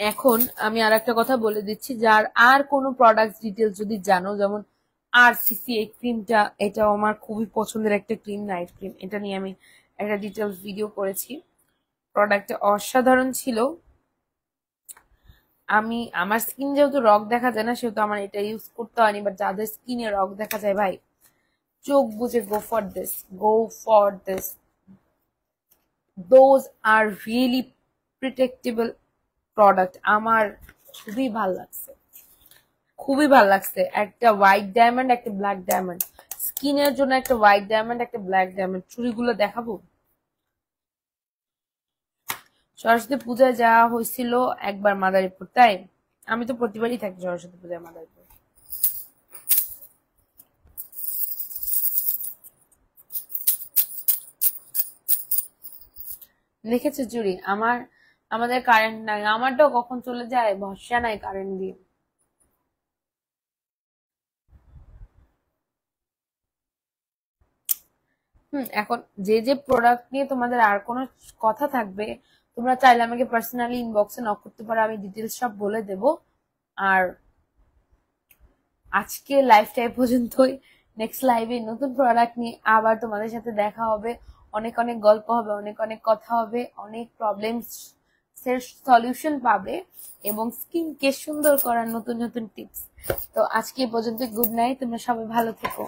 এখন আমি আর একটা কথা বলে দিচ্ছি, যার আর কোনো প্রোডাক্ট ডিটেলস যদি জানো, যেমন আরসিসি এই ক্রিমটা, এটাও আমার খুবই পছন্দের একটা ক্রিম, নাইট ক্রিম। এটা নিয়ে আমি একটা ডিটেলস ভিডিও করেছি, প্রোডাক্টটা অসাধারণ ছিল। আমার স্কিন যেহেতু রগ দেখা যায় না, সেহেতু আমার এটা ইউজ করতে হয়নি, বাট যাদের স্কিনে রগ দেখা যায় ভাই, চোখ বুঝে go for this, go for this. Those are really প্রিটেক্টেবল প্রোডাক্ট। আমার খুবই ভাল লাগছে, খুবই ভাল লাগছে। একটা হোয়াইট ডায়মন্ড, একটা ব্ল্যাক ডায়মন্ড, স্কিনের জন্য একটা হোয়াইট ডায়মন্ড, একটা ব্ল্যাক ডায়মন্ড। চুড়িগুলো দেখাবো। সরস্বতী পূজায় যাওয়া হয়েছিল একবার মাদারীপুর, তাই আমি তো প্রতিবারই থাকি সরস্বতী পূজায় মাদারীপুর। দেখেছো চুড়ি? আমাদের কারেন্ট নাই, আমারটাও কখন চলে যায় ভরসা নাই কারেন্ট দিয়ে। এখন যে যে প্রোডাক্ট নিয়ে তোমাদের আর কোনো কথা থাকবে, তোমরা চাইলে আমাকে পার্সোনালি ইনবক্সে নক করতে পারো, আমি ডিটেলস সব বলে দেব। আর আজকে লাইভটা এই পর্যন্তই। নেক্সট লাইভে নতুন প্রোডাক্ট নিয়ে আবার তোমাদের সাথে দেখা হবে, অনেক অনেক গল্প হবে, অনেক অনেক কথা হবে, অনেক প্রবলেমস এর সলিউশন পাবে, এবং স্কিনকে সুন্দর করার নতুন নতুন টিপস। তো আজকে এই পর্যন্ত, গুড নাইট, তোমরা সবাই ভালো থেকো।